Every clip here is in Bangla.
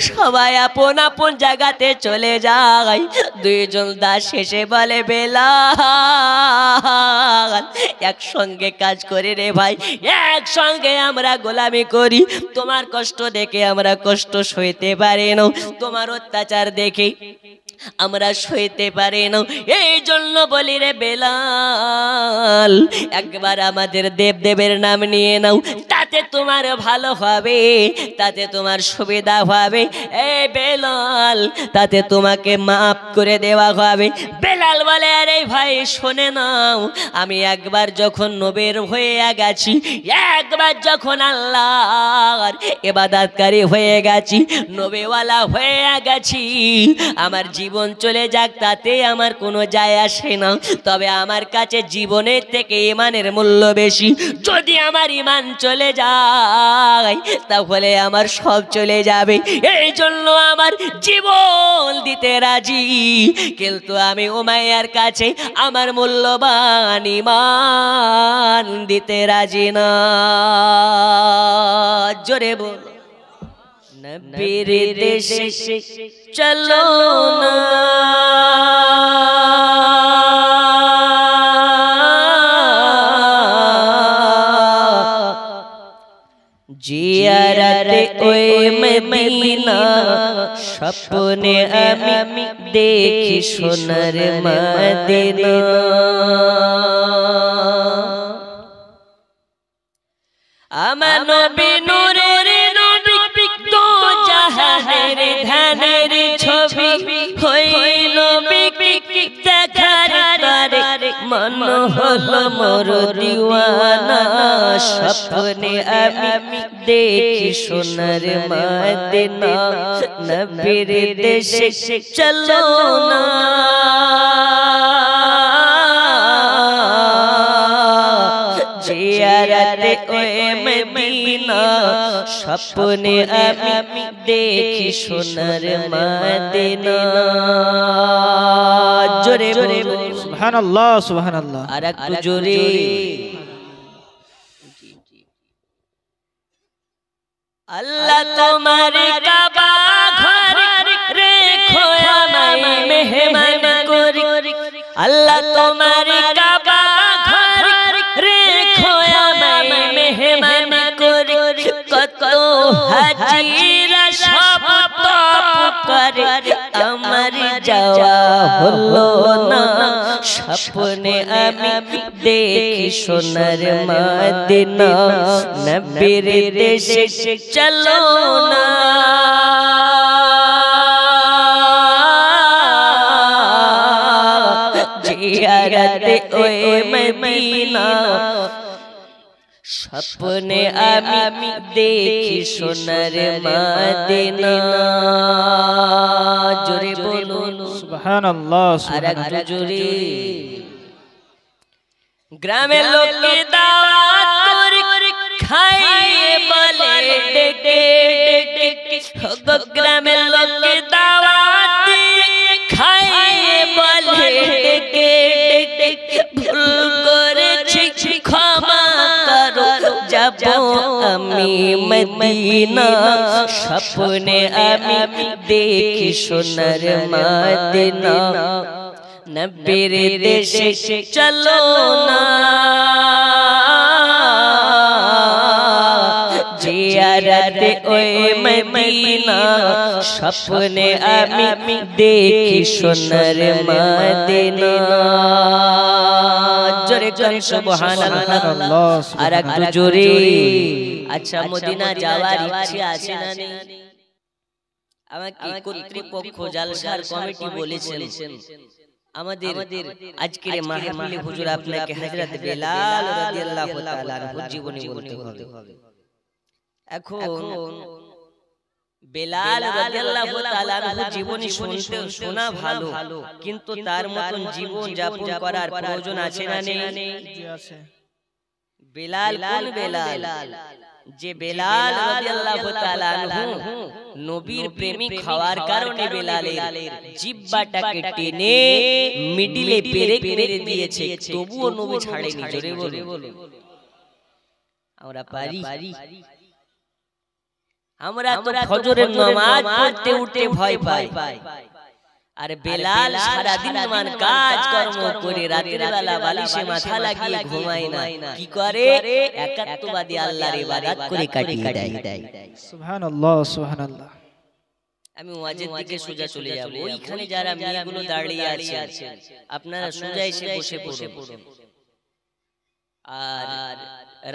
সবাই আপন আপন জায়গাতে চলে যায়। দুইজন দাস এসে বলে, বেলাল একসঙ্গে কাজ করি রে ভাই, একসঙ্গে আমরা গোলামি করি, তোমার কষ্ট দেখে আমরা কষ্ট সইতে পারি না, তোমার অত্যাচার দেখে আমরা সইতে পারি না, এই জন্য বলি রে বেলাল একবার আমাদের দেবের নাম নিয়ে নাও, তাতে তোমার ভালো হবে, তাতে তোমার সুবিধা হবে, এই বেলাল তাতে তোমাকে মাফ করে দেওয়া হবে। বেলাল বলে, আরে ভাই শোনে নাও, আমি একবার যখন নবীর হয়ে গেছি, একবার যখন আল্লাহর ইবাদতকারী হয়ে গেছি, নবীওয়ালা হয়ে গেছি, আমার জীবন চলে যাক তাতে আমার কোনো যায় আসে না, তবে আমার কাছে জীবনের থেকে ঈমানের মূল্য বেশি। যদি আমার ঈমান চলে যায় তাহলে আমার সব চলে যাবে, এই জন্য আমার জীবন দিতে রাজি, কিন্তু আমি উমাইয়ার কাছে আমার মূল্যবান ঈমান দিতে রাজি না। জোরে বল, নবীর দেশে চলো না, জিয়ারতে ওই মদিনা স্বপ্নে আমি দেখি সোনার মদিনা। আমার নবী নূরের নবী তো জাহানের ধানের ছবি হইল বিক্রি দেখার তারে, মন হলো মোর দিওয়ানা, স্বপ্নে আমি দেখি সোনার মদিনা, নবীর দেশে চলো না, জিয়ারতে ওই মদিনা স্বপ্নে আমি দেখি সোনার মদিনা। জোরে জোরে সুবহানাল্লাহ সুবহানাল্লাহ, আর একটু জোরে। আল্লাহ তোমার কাবা ঘর রেখো আমায় মেহমান করি, আল্লাহ তোমার কাবা ঘর রেখো আমায় মেহমান করি, কত হাজিরা সব তপ করে আমার যাওয়া হলো না, স্বপ্নে আমি দেখি সোনার মদিনা, নবীর দেশে চলো না, জিয়ারতে ওই মদিনা স্বপ্নে আমি দেখি সোনার মদিনা। জোরে বলুন সুবহানাল্লাহ আর একটু জোরে। গ্রামের লোককে দাওয়াত করে খাইয়ে বলে ডেকে ডেকে, গ্রামের লোককে দাওয়াত দিয়ে খাইয়ে বলে ডেকে ডেকে, ভুল করেছি ক্ষমা করো, যাব আমি মদিনা, স্বপ্নে আমি দেখি সোনার মদিনা, নবীর দেশে চলো না, জিয়ারতে ওই মদিনা স্বপ্নে আমি দেখি সোনার মদিনা। জোরে করে সুবহানাল্লাহ আর একটু জোরে। আচ্ছা, মদিনা যাওয়ার ইচ্ছে আছে না নেই? আমাকে কর্তৃপক্ষ জালসার কমিটি বলেছেন আমাদের আজকের মাহফিলে হুজুর আপনাকে হযরত বেলাল রাদিয়াল্লাহু তাআলা আনহুর জীবনী বলতে হবে। এখন বেলাল রাদিয়াল্লাহু তাআলা আনহুর জীবনী শুনতে শোনা ভালো, কিন্তু তার মতন জীবন যাপন করার প্রয়োজন আছে না নেই? আছে। বেলাল কোন বেলাল? যে বেলাল রাদিয়াল্লাহু তাআলা আনহু নবীর প্রেমিক হওয়ার কারণে বেলালের জিহ্বাটাকে টেনে মিডিলে পেরেক মেরে দিয়েছে, তবুও নবী ছাড়েনি। জোরে বলো, আমরা পারি? আমরা তো ফজরের নামাজ পড়তে উঠতে ভয় পাই, আর বেলাল সারা দিন মান কাজ কর্ম করে রাতের বেলা বালিশে মাথা লাগিয়ে ঘুমায় না, কি করে? একাত্মবাদী আল্লাহর ইবাদত করে কাটিয়ে দেয়। সুবহানাল্লাহ সুবহানাল্লাহ। আমি ওয়াজের দিকে সোজা চলে যাব। ওইখানে যারা মেয়েগুলো দাঁড়িয়ে আছে আপনারা সোজা এসে বসে পড়ুন। আর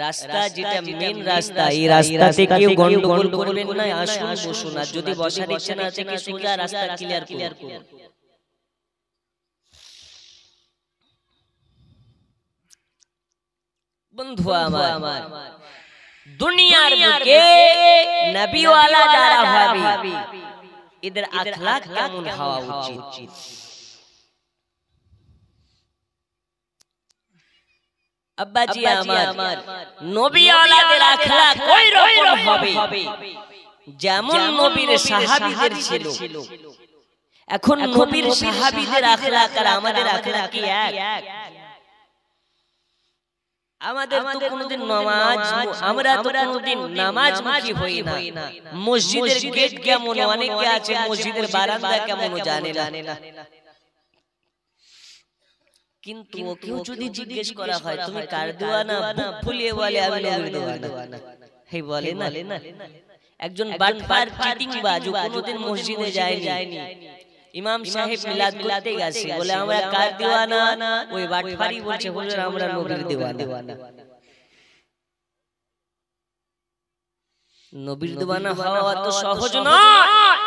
রাস্তা যেটা মেন রাস্তা, এই রাস্তাতে কেউ গন্ডগোল করবেন না, আসুন বসুন। আর যদি বসার ইচ্ছা না থাকে সোজা রাস্তা ক্লিয়ার করুন। বন্ধু আমার, দুনিয়ার বুকে নবীওয়ালা যারা হবে এদের আখলাক কেমন হওয়া উচিত? আব্বাজি আমার, নবীওয়ালাদের আখলাক ওই রকম হবে যেমন নবীর সাহাবীদের ছিল। এখন নবীর সাহাবীদের আখলাক আর আমাদের আখলাক কি এক? আমাদের তো কোনদিন নামাজ, আমরা তো কোনদিন নামাজমুখী হই না। মসজিদের গেট কেমন অনেকে আছে, মসজিদের বারান্দা কেমন জানে না। কিন্তু ওকেও যদি জিজ্ঞেস করা হয় তুমি কার দেওয়ানা, বুক ফুলিয়ে বলে আমি নবীর দেওয়ানা। এই বলে না। একজন বাটপার চিটিংবাজ কোনদিন মসজিদে যায়নি, ইমাম সাহেব মিলাদ করতে গেছে, বলে আমরা কার দেওয়ানা? ওই বাটপারি বলছে হুজুর আমরা নবীর দেওয়ানা। নবীর দেওয়ানা হওয়া অত সহজ নয়।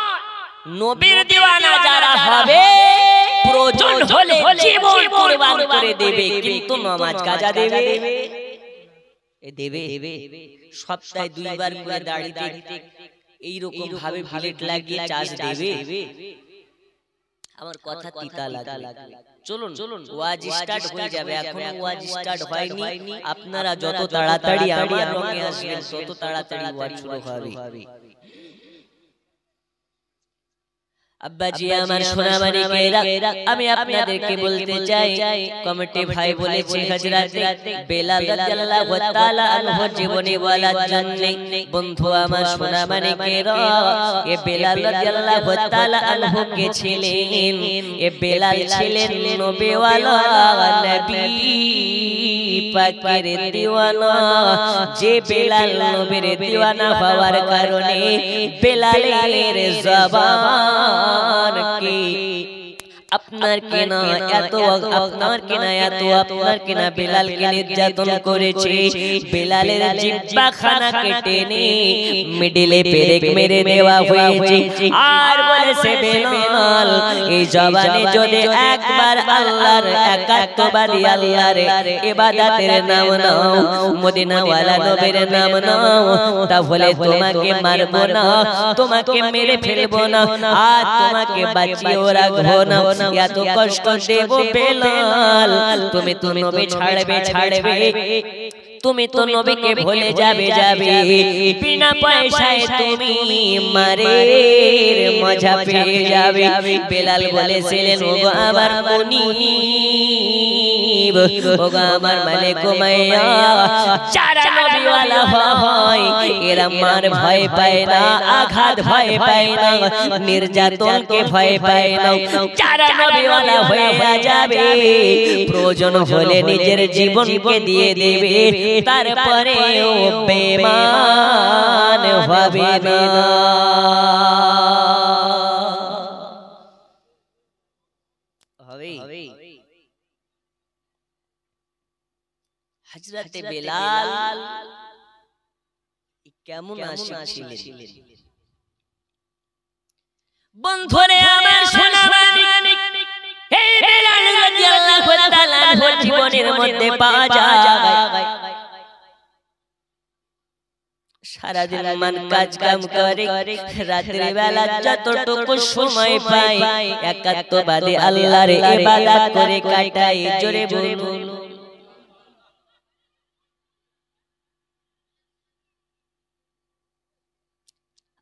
নবীর দেওয়ানা যারা হবে প্রয়োজন হলে জীবন কুরবান করে দেবে, কিন্তু নামাজ কাজা দেবে। সপ্তাহে 2 বার করে দাড়িতে এইরকম ভাবে প্লেট লাগিয়ে চাষ দেবে। আমার কথা তিতা লাগে। চলুন ওয়াজ স্টার্ট হয়ে যাবে, এখনো ওয়াজ স্টার্ট হয়নি। আপনারা যত তাড়াতাড়ি আমার রঙে আসবেন তত তাড়াতাড়ি ওয়াজ শুরু হবে। আব্বাজি আমার সোনামানিকেরা, আমি আপনাদেরকে বলতে চাই, কমিটি ভাই বলেছে হযরত বেলাল রাদিয়াল্লাহু তাআলা আনহু জীবনী বলার জন্য। বন্ধু আমার সোনামানিকেরা, এ বেলাল রাদিয়াল্লাহু তাআলা আনহু কে ছিলেন? এ বেলাল ছিলেন নবীওয়ালা, নবী পাকের দিওয়ানা। যে বেলাল নবীর দিওয়ানা হওয়ার কারণে বেলালের জবান কি আপনার কেনা এত বেলালকে নির্যাতন করেছে। বেলালের জিহ্বা খানা কেটে নে মিডলে পেরেক মেরে দেওয়া হয়েছে। আর বলেছে বেলাল এই জবানে যদি একবার আল্লাহর একাত্মবাদী আল্লাহর ইবাদতের নাম নাও, মদিনাওয়ালা নবীর নাম নাও, তাহলে তোমাকে মারবো না, তোমাকে মেরে ফেলবো না, আর তোমাকে বাঁচিয়েও রাখবো না। এত কষ্ট দেব বেলাল, তুমি তো নবী ছাড়বে, তুমি তো নবীকে ভুলে যাবে, বিনা পয়সায় তুমি মারের মজা পেয়ে যাবে। বেলাল বলেছিলেন ওগো আমার মুনিব, ওগো আমার মালিক মাইয়া, যারা নবীওয়ালা হয় এরা মার ভয় পায় না, আঘাত ভয় পায় না, নির্যাতনকে ভয় পায় না। যারা নবীওয়ালা হয়ে যাবে প্রয়োজন হলে নিজের জীবনকে দিয়ে দেবে, তারপরেও বেঈমান হবে না। হযরত বেলাল কেমন আশিক ছিলেন? বন্ধুরে আমার সোনামানিক, হে বেলাল রাদিয়াল্লাহু তাআলা আনহুর জীবনের মধ্যে পাওয়া যায় সারাদিন মান কাজ কাম করে, রাতের বেলা যতটুকু সময় পায় একাত্মবাদী আল্লাহর ইবাদত করে কাটায়। জোরে বলুন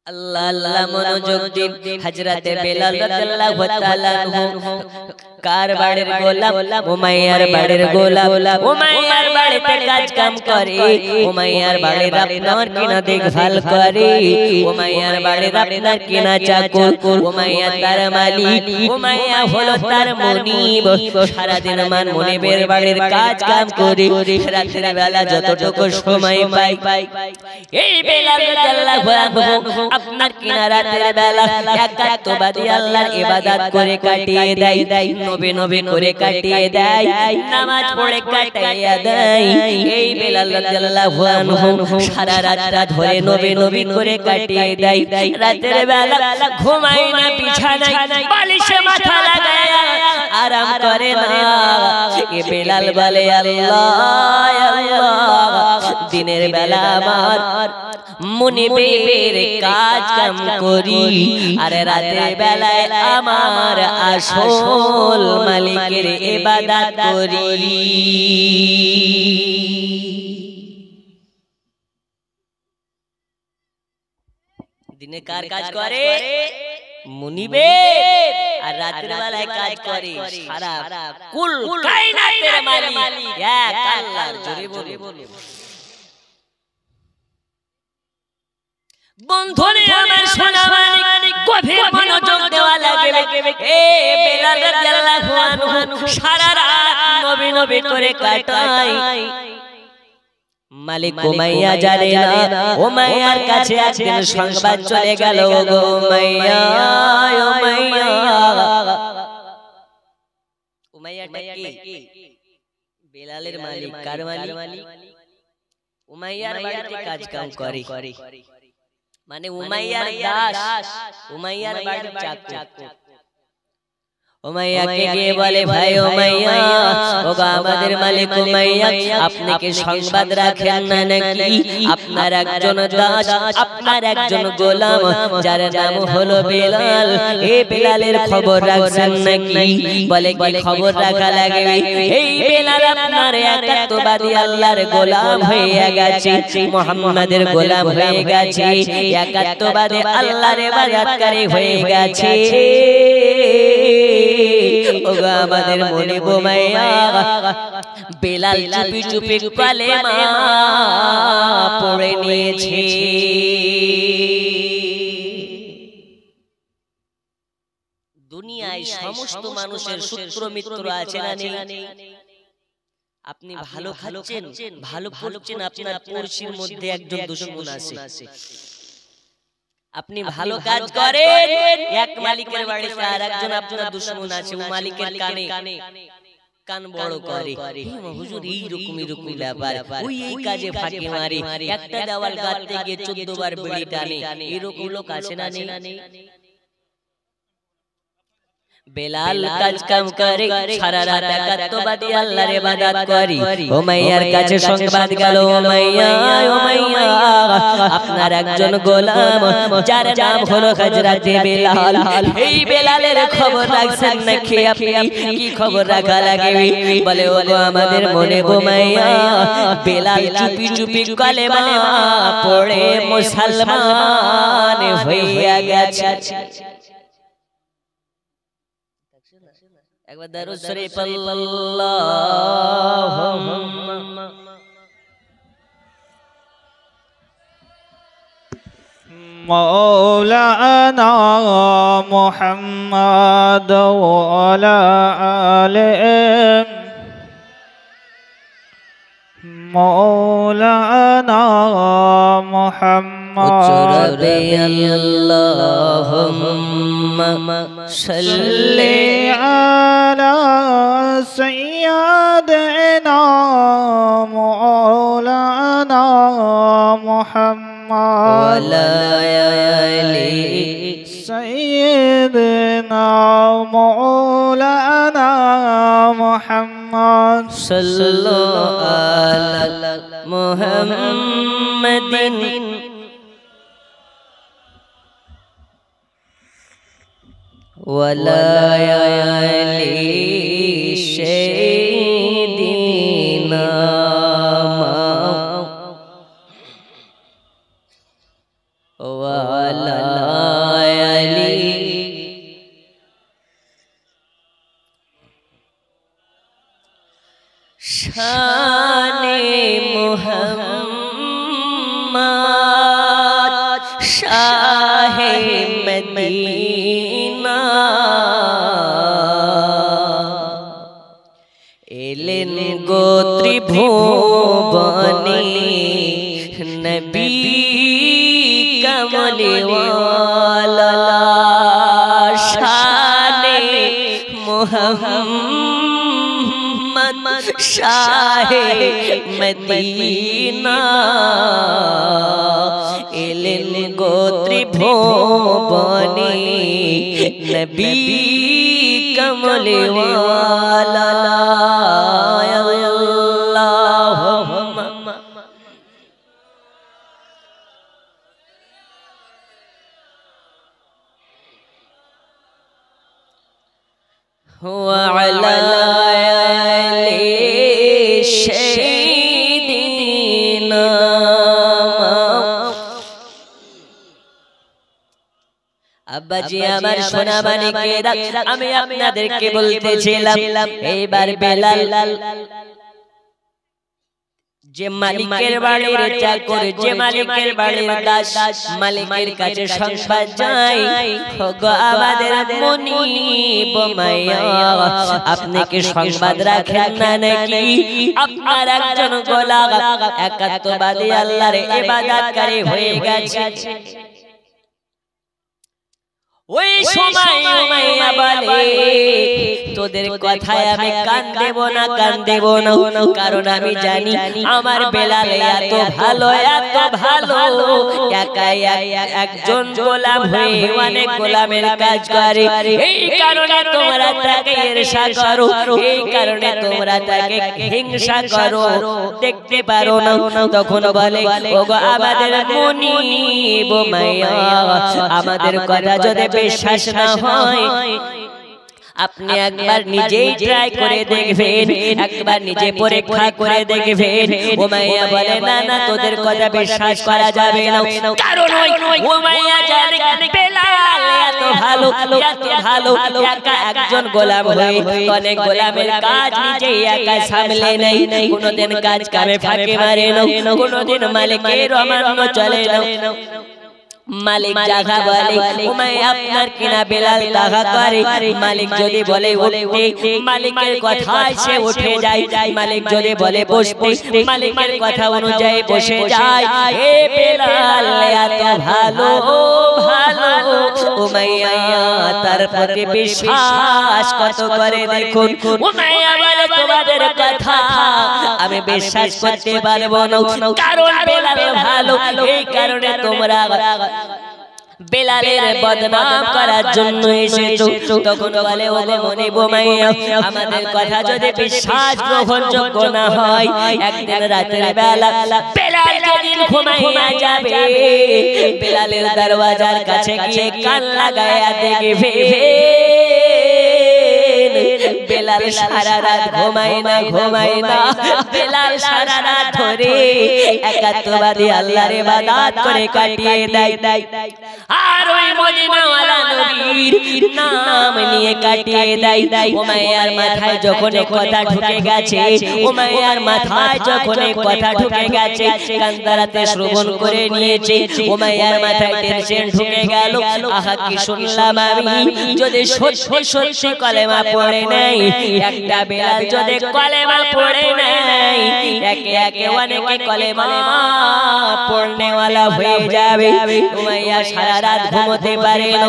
আল্লাহ আল্লাহ মনোযোগ দিন। হযরত বেলাল রাদিয়াল্লাহু তাআলা আনহু কার বাড়ির গোলাম? উমাইয়ার বাড়ির গোলাম। উমাইয়ার বাড়িতে কাজ কাম করে, উমাইয়ার বাড়ির আপনার কিনা দেখভাল করে, উমাইয়ার বাড়ির আপনার কিনা চাকর, উমাইয়া তার মালিক, উমাইয়া হলো তার মুনিব। সারাদিন মান মুনিবের বাড়ির কাজ কাম করে, রাতের বেলা যতটুকু সময় পাই এই বেলাল রাদিয়াল্লাহু আনহু আপনার কিনা রাতের বেলা একাত্মবাদী আল্লাহর ইবাদত করে কাটিয়ে দেয়, নবী নবী করে কাটিয়ে দেয়, নামাজ পড়ে কাটিয়ে দেয়। এই বেলাল রাদিয়াল্লাহু আনহু সারা রাতটা ধরে নবী নবী করে কাটিয়ে দেয়। রাতের বেলা ঘুমায় না, বিছানায় বালিশে মাথা লাগায় আরাম করে না। এ বেলাল বলে আল্লাহ আল্লাহ, দিনের বেলা আমার মুনিবের কাজ কাম করি, আর রাতের বেলায় আমার আসল মালিকের ইবাদত করি। দিনে কার কাজ করে? মুনিবের। আর রাতের বেলায় কাজ করে সারা কুল কায়নাতের মালিক এক আল্লাহর। জোরে বলো বন্ধুরে আমার সোনা মানিক, গভীর মনোযোগ দেওয়া লাগবে। এ বেলাল রাদিয়াল্লাহু আনহু সারা রাত নবী নবী করে কাটায়। মালিক উমাইয়া জানে না। উমাইয়ার কাছে একদিন সংবাদ চলে গেল, গো উমাইয়া উমাইয়া। উমাইয়াটা কি? বেলালের মালিক। কার মালিক? উমাইয়ার বাড়িতে কাজ কাম করে, মানে উমাইয়ার দাস, উমাইয়ার বাড়ির চাকর। উমাইয়াকে গিয়ে বলে, ভাই উমাইয়া, ওগো আমাদের মালিক উমাইয়া, আপনি কি সংবাদ রাখেন না নাকি? আপনার একজন দাস, আপনার একজন গোলাম, যার নাম হলো বেলাল, এই বেলালের খবর রাখছেন নাকি? বলে, কি খবর রাখা লাগবে? এই বেলাল আপনার একাত্মবাদী আল্লাহর গোলাম হয়ে গেছে, মুহাম্মাদের গোলাম হয়ে গেছে, একাত্মবাদী আল্লাহর ইবাদতকারী হয়ে গেছে। ওগো আমাদের মুনিব উমাইয়া, বেলাল চুপি চুপি কালেমা পড়ে নিয়েছে। দুনিয়ায় সমস্ত মানুষের সূত্র মিত্র আছে না নেই? আপনি ভালো খাচ্ছেন, ভালো পড়ছেন, আপনার পড়শির মধ্যে একজন দুশমন আছে। আপনি ভালো কাজ করেন, এক মালিকের বাড়িতে আর একজন আপনার দুশমন আছে, ও মালিকের কানে কান বড় করে, হুজুর এইরকমই ব্যাপার, ওই এই কাজে ফাঁকি মারে, একটা দেওয়াল গাঁথতে গিয়ে 14 বার বিড়ি টানে, এরকম লোক আছে না নেই? বেলাল কাজ কাম করে, সারা রাত একাত্মবাদী আল্লাহর ইবাদত করে। উমাইয়ার কাছে সংবাদ গেল, উমাইয়া উমাইয়া, আপনার একজন গোলাম, যার নাম হলো হযরতে বেলাল, এই বেলালের খবর রাখছেন নাকি আপনি? কি খবর রাখা লাগবে? বলে, ওগো আমাদের মনে উমাইয়া, বেলাল চুপি চুপি কালেমা পড়ে মুসলমান হয়ে গেছে। একবার দরুদ শরীফ আল্লাহুম্মা مولانا محمد وعلى آله مولانا محمد اللهم صل على سيدنا مولانا محمد وعلى آل سيدنا مولانا محمد صلوا على محمد وعلى آل سيدنا وعلى آل শানে মুহাম্মদ শাহে মদিনা এলেন গো ত্রিভুবনে নবী কমলিওয়ালা শানে মুহাম্মদ শাহে মদিনা এলেন গো ত্রিভুবনে নবী কমলিওয়ালা আল্লাহুম্মা وعلى آل سيدنا আব্বাজি আমার সোনা মানিকেরা আমি আপনাদেরকে বলতেছিলাম এইবার বেলাল যে মালিকের বাড়ির চাকর যে মালিকের বাড়ির দাস মালিকের কাছে সংবাদ যায় ওগো আমাদের মুনিব মাইয়া আপনি কি সংবাদ রাখেন না নাকি আপনার একজন গোলাম একাত্মবাদী আল্লাহর ইবাদতকারী হয়ে গেছে ওই সময় উমাইয়া বলে তোদের কথায় আমি কান দেব না কারণ আমি জানি আমার বেলাল এত ভালো একাই একজন গোলাম হয়ে অনেক গোলামের কাজ করে এই কারণে তোমরা তাকে ঈর্ষা করো এই কারণে তোমরা তাকে হিংসা করো দেখতে পারো না তখন বলে ওগো আমাদের মুনিব মাইয়া আমাদের কথা যদি বিশ্বাস না হয় আপনি একবার নিজেই ট্রাই করে দেখবেন একবার নিজে পরীক্ষা করে দেখবেন উমাইয়া বলে না না তোদের কথা বিশ্বাস করা যাবে না কারণ উমাইয়া জানে বেলাল এত ভালো একা একজন গোলাম হয়ে অনেক গোলামের কাজ নিজেই একা সামলে নেই কোনোদিন কাজ কামে ফাঁকি মারে না কোনোদিন মালিকের অমান্য চলে না মালিক জাগা বলে উমাইয়া আপনার কিনা বেলাল দাগা করে মালিক যদি বলে উঠতে মালিকের কথায় সে উঠে যায় মালিক যদি বলে বসতে মালিকের কথা অনুযায়ী বসে যায় হে বেলাল এত ভালো উমাইয়া তার প্রতি বিশ্বাস কত করে দেখুন উমাইয়া বলে তোমাদের কথা আমি বিশ্বাস করতে পারবো না কারণ বেলাল ভালো এই কারণে তোমরা বেলালের বদনাম করার জন্য এসেছো তখন বলে ওগো মুনিব মাইয়া আমাদের কথা যদি বিশ্বাস গ্রহণযোগ্য না হয় একদিন রাতের বেলা বেলাল যেদিন ঘুমাইয়া যাবে বেলালের দরওয়াজার কাছে গিয়ে কান লাগায়া দেখবে বেলাল সারা রাত ঘুমায় না বেলাল সারা রাত ধরে একাত্মবাদী আল্লাহর ইবাদত করে কাটিয়ে দেয় আর ওই মদিনাওয়ালা নবীর নাম নিয়ে কাটিয়ে দেয় উমাইয়ার মাথায় যখন কথা ঢুকে গেছে কান্দারাতে শ্রবণ করে নিয়েছে উমাইয়ার মাথায় টেনশন ঢুকে গেল আহা কি শুনলাম আমি যদি সত্যি কলেমা পড়ে নাই একটা বেলাল যদি কলেমা পড়ে নাই একে একে অনেকে কলেমা পড়নেওয়ালা হয়ে যাবে উমাইয়া সারা রাত ঘুমোতে পারে না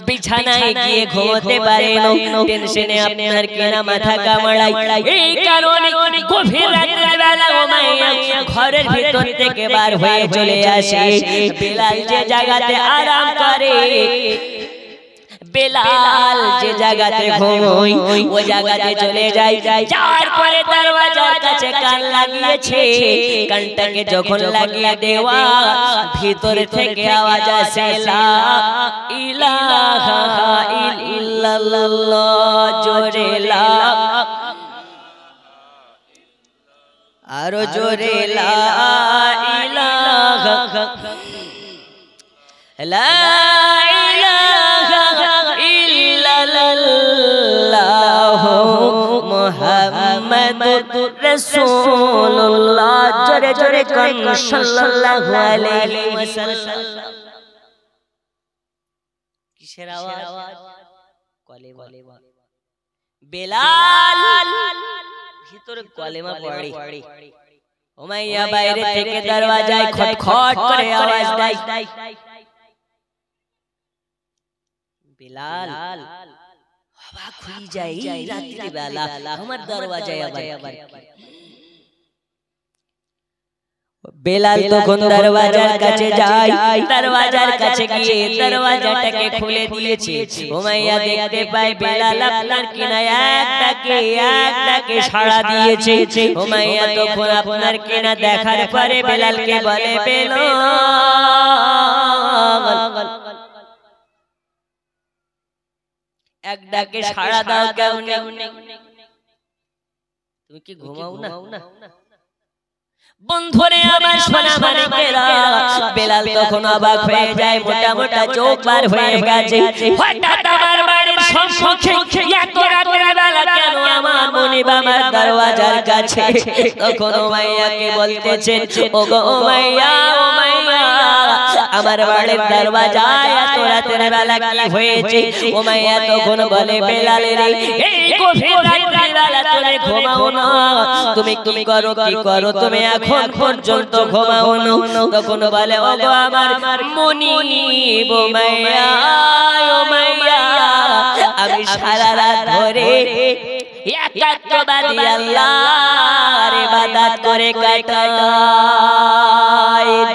বিছানায় গিয়ে ঘুমোতে পারে না টেনশনে আপনার কিনা মাথা কামড়ায় এই কারণে গভীর রাতের বেলা উমাইয়া ঘরের ভিতর থেকে বার হয়ে চলে আসে বেলাল যে জায়গাতে আরাম করে বেলাল যে জায়গাতে ঘুমোয় ওই জায়গাতে চলে যায় যাওয়ার পরে দরওয়াজার কাছে কান লাগিয়েছে কানটাকে যখন লাগিয়ে দেওয়া ভিতর থেকে আওয়াজ আসে লা ইলাহা ইল্লাল্লাহ জোরে লা আরো জোরে লা ইলাহা লা মুহাম্মাদুর জোরে কোন সাল্লাল্লাহু আলাইহি ওয়াসাল্লাম। কিসের আওয়াজ? কলেমা। বেলাল ভিতরে কলেমা পড়ে, উমাইয়া বাইরে থেকে দরওয়াজায় খটখট করে আওয়াজ দেয়। বেলাল অবাক হয়ে যায়, এই রাত্রি বেলা আমার দরওয়াজায় আবার বেলাল তখন দরওয়াজার কাছে যায়, দরওয়াজার কাছে গিয়ে দরওয়াজাটাকে খুলে দিয়েছে। উমাইয়া দেখতে পায় বেলাল আপনার কিনায় এক ডাকে সাড়া দিয়েছে। উমাইয়া তখন আপনার কিনা দেখার পরে বেলালকে বলে, বেলাল এক ডাকে সাড়া দাও কেমনে? তুমি কি ঘুমাও না? বন্ধুরে আমার সোনা মানিকেরা, বেলাল তখন অবাক হয়ে যায়, মোটা মোটা চোখ বার হয়ে গেছে। হঠাৎ আমার বাড়ির সম্মুখে এত রাতের বেলা কেন আমার মনিব আমার দরওয়াজার কাছে? তখন উমাইয়াকে বলতেছেন, ওগো উমাইয়া, আমার বাড়ির দরওয়াজায় এত রাতের বেলা কি হয়েছে? উমাইয়া তখন বলে, বেলাল রে, এই গভীর রাতের বেলা তুমি ঘুমাও না, তুমি কি করো তুমি এখন পর্যন্ত ঘুমাও না? তখন বলে, ওগো আমার মনিব উমাইয়া, আমি সারা রাত ধরে একাত্মবাদী আল্লাহর ইবাদত করে কাটাই।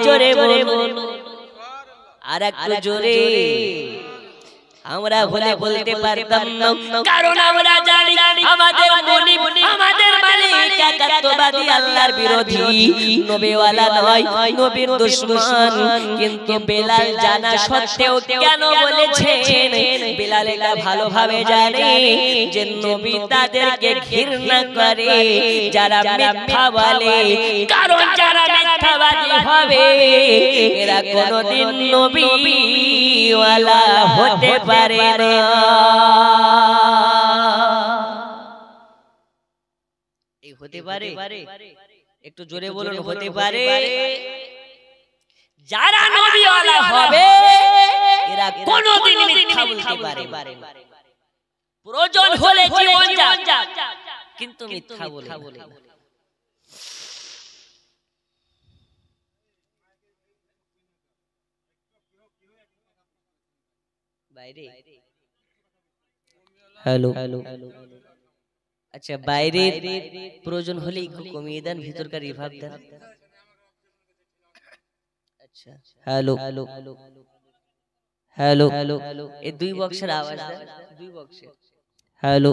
জোরে বলুন আর একটু জোরে। আমরা হলে বলতে পারতাম না, কারণ আমরা জানি আমাদের মনিব, আমাদের মালিক একাত্মবাদী আল্লাহর বিরোধী, নবীওয়ালা নয়, নবীর দুশমন। কিন্তু বেলাল জানা সত্ত্বেও কেন বলেছেন? বেলাল এটা ভালোভাবে জানে যে নবী তাদেরকে ঘৃণা করে যারা মিথ্যা বলে, কারণ যারা মিথ্যাবাদী হবে এরা কোনোদিন নবীওয়ালা হতে পারে না। এই হতে পারে, একটু জোরে বলুন, হতে পারে। যারা নবীওয়ালা হবে এরা কোনোদিন মিথ্যা বলতে পারে না। প্রয়োজন হলে জীবন যাক, কিন্তু মিথ্যা বলে না। বাইরে হ্যালো, আচ্ছা বাইরে প্রয়োজন হলে একটু কমিয়ে দেন, ভিতরকার রিভার্ব দেন। আচ্ছা হ্যালো হ্যালো, এই দুই বক্সের আওয়াজ দেন, দুই বক্সের হ্যালো।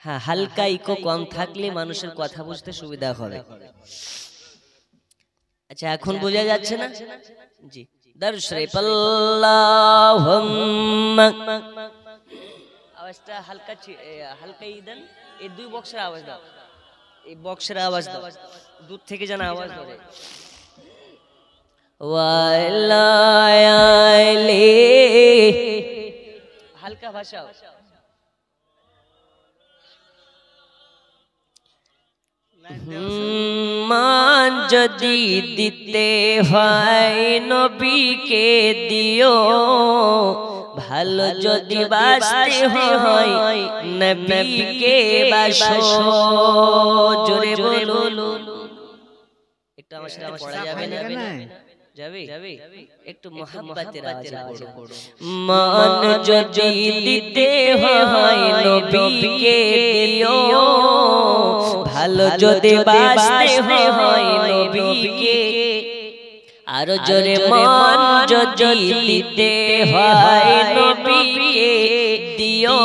হ্যাঁ, হালকা ইকো কম থাকলে মানুষের কথা বুঝতে সুবিধা হবে। আচ্ছা এখন বোঝা যাচ্ছে না? জি, দরুদ শরীফ আল্লাহুম্মা, আওয়াজটা হালকাই দেন। এই দুই বক্সের আওয়াজ দাও, এই বক্সের আওয়াজ দাও, দূর থেকে যেন আওয়াজ ধরে। ওয়ালায়ালি, হালকা ভাষা। মান যদি দিতে হয় নবীকে দিও, ভালো যদি বাসতে হয় নবীকে বাসো। জোরে বলুন, একটু আমার সাথে পড়া যাবে না? যাবে, একটু মোহাব্বতের আওয়াজে পড়ো। মান যদি দিতে হয় নবীকে দিও, ভালো যদি বাসতে হয় নবীকে। আরো জোরে, মান যদি দিতে হয় নবীকে দিও,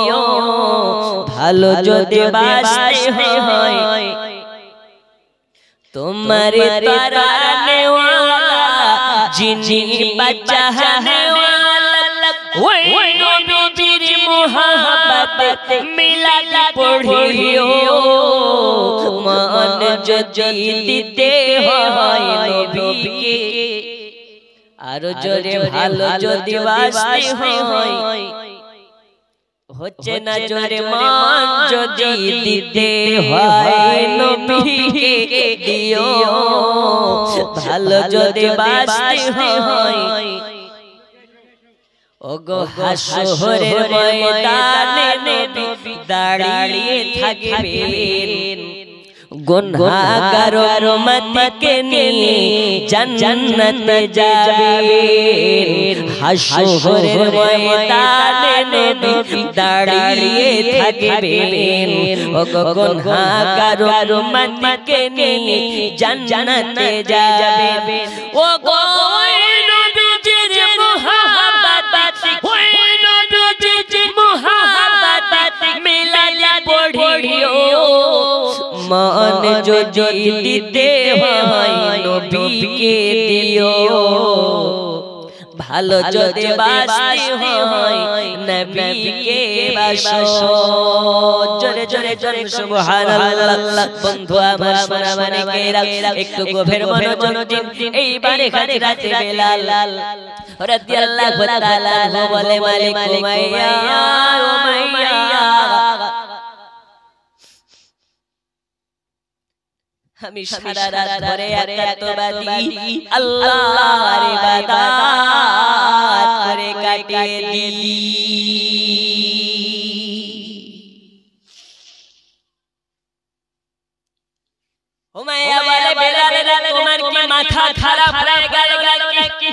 ভালো যদি বাসতে হয়। তোমারে তারানে ওয়ালা, যিনি বাঁচানে ওয়ালা, ওই নবীর মোহাব্বত মিলাদ পড়িও। মান যদি দিতে হয় নবীকে, আরো জোরে, ভালো যদি বাসতে হয়। হচ্ছে না জোরে মান যদি দিতে হয় নবীকে দিও ভালো যদি বাঁচতে হয় ওগো হাসরের ময়দানে নবী দাঁড়িয়ে থাকবেন গুনাহগার উম্মতকে নিয়ে জান্নাতে যাবেন হাসরের ময়দানে নবী দাঁড়িয়ে থাকবেন ওগো গুনাহগার উম্মতকে নিয়ে জান্নাতে যাবেন ওগো নবীজির মুহাব্বত ওই নবীজির মুহাব্বত মিলালে পড়িও মান যদি দিতে হয় নবীকে দিও ভালো যদি বাঁচতে হয় নবীকে বাসো জোরে জোরে জোরে সুবহানাল্লাহ বন্ধু আমার সোনা মানিকেরা একটু গভীর মনোযোগ দিন এইবারে হাজরাতে বেলাল রাদিয়াল্লাহু তাআলা বলে মালিক উমাইয়া উমাইয়া আমি সারা রাত ধরে একাত্মবাদী আল্লাহর ইবাদত করে কাটিয়ে দিই উমাইয়া বলে বেলাল তোমার কি মাথা খারাপ হয়ে গেল নাকি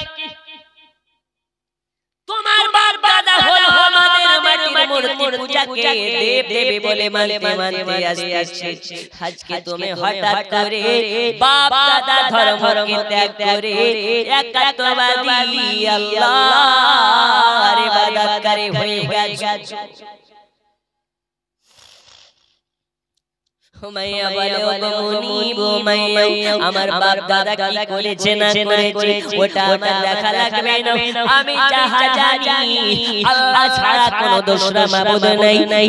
তোমার বাপ দাদা হলো আমাদের মাটির মূর্তি পূজাকে দেব দেবী বলে মানতে মানতে আসছে আজকে তুমি হঠাৎ করে বাপ দাদা ধর্মকে ত্যাগ করে একাত্মবাদী আল্লাহর ইবাদতকারী হয়ে গেছো উমাইয়া বলে ওগো মুনিব উমাইয়া আমার বাপ দাদা কি করেছে না করেছে ওটা আমার দেখা লাগবে না আমি যাহা জানি আল্লাহ ছাড়া কোনো দোসরা মাবুদ নাই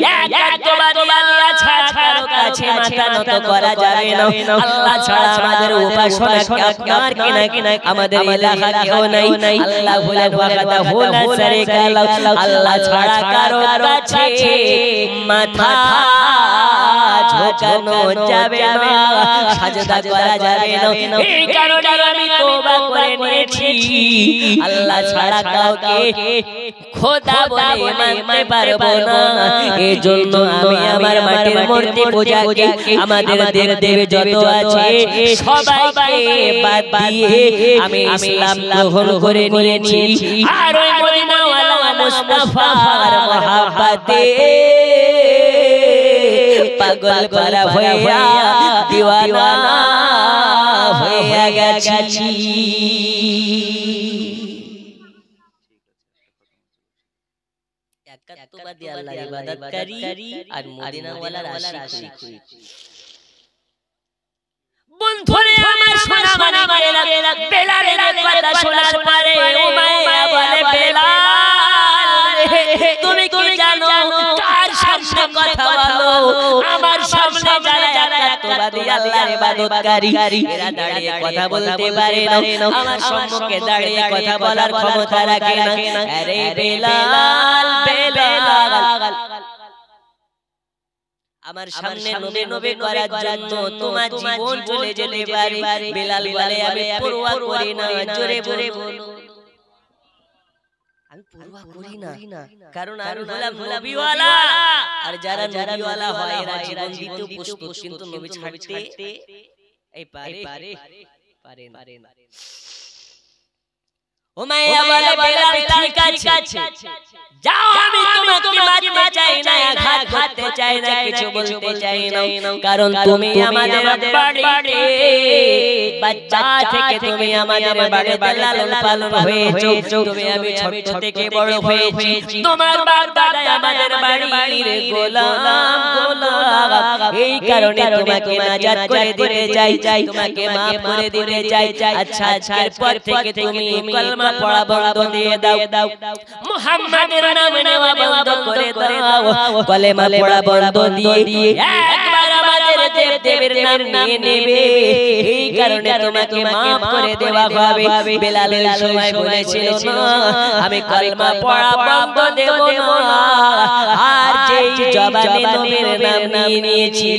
একবারে আল্লাহ ছাড়া কারো কাছে মাথা নত করা যাবে না আল্লাহ ছাড়া আমাদের উপাসনা আপনার কিনা আমাদের ইলাহা কেউ নাই আল্লাহ ভুলে ওয়াকাদা হুলা শারীকা লাহু আল্লাহ ছাড়া কারো কাছে মাথা ঝোকানো যাবে না সাজদা করা যাবে না এই কারণে আমি তওবা করে নিয়েছি আল্লাহ ছাড়া কাউকে খোদা বলে মানতে পারবো না এজন্য আমি আমার মাটির মূর্তি পূজাকে আমাদের দেব দেবী যত আছে সবাইকে বাদ দিয়ে আমি ইসলাম গ্রহণ করে নিয়েছি আর ওই মদিনাওয়ালা মুস্তাফার মহব্বতে পাগল করা হইয়া দিওয়ানা হইয়া গেছি একাত্মবাদী আল্লাহর ইবাদতকারী আর মদিনাওয়ালার আশিক বন্ধুরে আমার সোনা মানিকেরা বেলালের কথা শোনার পরে উমাইয়া বলে বেলাল তুমি কি জানো কার সামনে কথা বলো আমার সামনে যারা একাত্মবাদী আল্লাহর ইবাদতকারী এরা দাঁড়িয়ে কথা বলতে পারে না আমার সম্মুখে দাঁড়িয়ে কথা বলার ক্ষমতা রাখে না আরে বেলাল বেলাল আমার সামনে নবে নবে করার জন্য তোমার জীবন চলে যেতে পারে বেলাল বলে আমি পরোয়া করি না জোরে জোরে বলো আমি পরোয়া করি না কারণ আমি হলাম নবীওয়ালা আর যারা নবীওয়ালা হয় এরা জীবন দিতে প্রস্তুত কিন্তু নবী ছাড়তে এই পারে না উমাইয়া বলে বেলাল ঠিক আছে যাও আমি তোমাকে মারতে চাই না আঘাত করতে চাই না কিছু বলতে চাই না কারণ তুমি আমাদের বাড়িতে বাচ্চা থেকে তুমি আমাদের বাড়িতে লালন পালন হয়েছো তুমি আমি ছোট থেকে বড় হয়েছি তোমার বাপ দাদা আমাদের বাড়ির গোলাম এই কারণে তোমাকে নাজাত করে দিতে চাই তোমাকে maaf করে দিতে চাই আচ্ছা আজকের পর থেকে তুমি কলমা পড়া বন্ধ দিয়ে দাও মুহাম্মাদের নাম নেওয়া বন্ধ করে দাও কলেমা পড়া বন্ধ দিয়ে একবার আমাদের দেব দেবের নাম নিয়ে নেবে এই কারণে তোমাকে maaf করে দেওয়া হবে বেলালের সময় বলেছিল না আমি কলমা পড়া বন্ধ দেব না জবানে নবীর নাম নিয়েছি,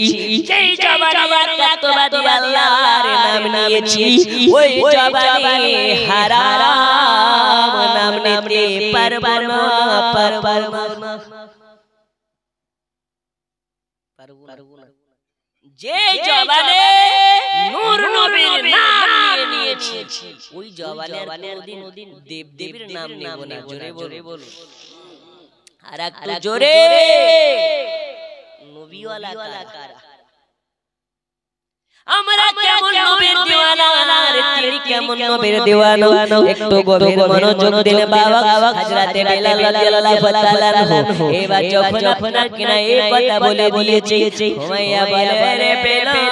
যেই জবানে একাত্মবাদী আল্লাহর নাম নিয়েছি, ওই জবানে হারাম নাম নিতে পারবো না, পারবো না। যে জবানে নূর নবীর নাম নিয়েছি, ওই জবানে কোনদিন দেব দেবীর নাম নেব না। জোরে বলো আর একটু জোরে, নবীওয়ালা কারা? আমরা কেমন নবীর দিওয়ানা, আর তিনি কেমন নবীর দিওয়ানা? একটু গভীর মনোযোগ দিলে বাবা হযরতে বেলাল রাদিয়াল্লাহু তাআলা আনহু এবার যখন আপনার কিনা এই কথা বলে দিয়েছে, হুমাইয়া বলে রে বেলাল,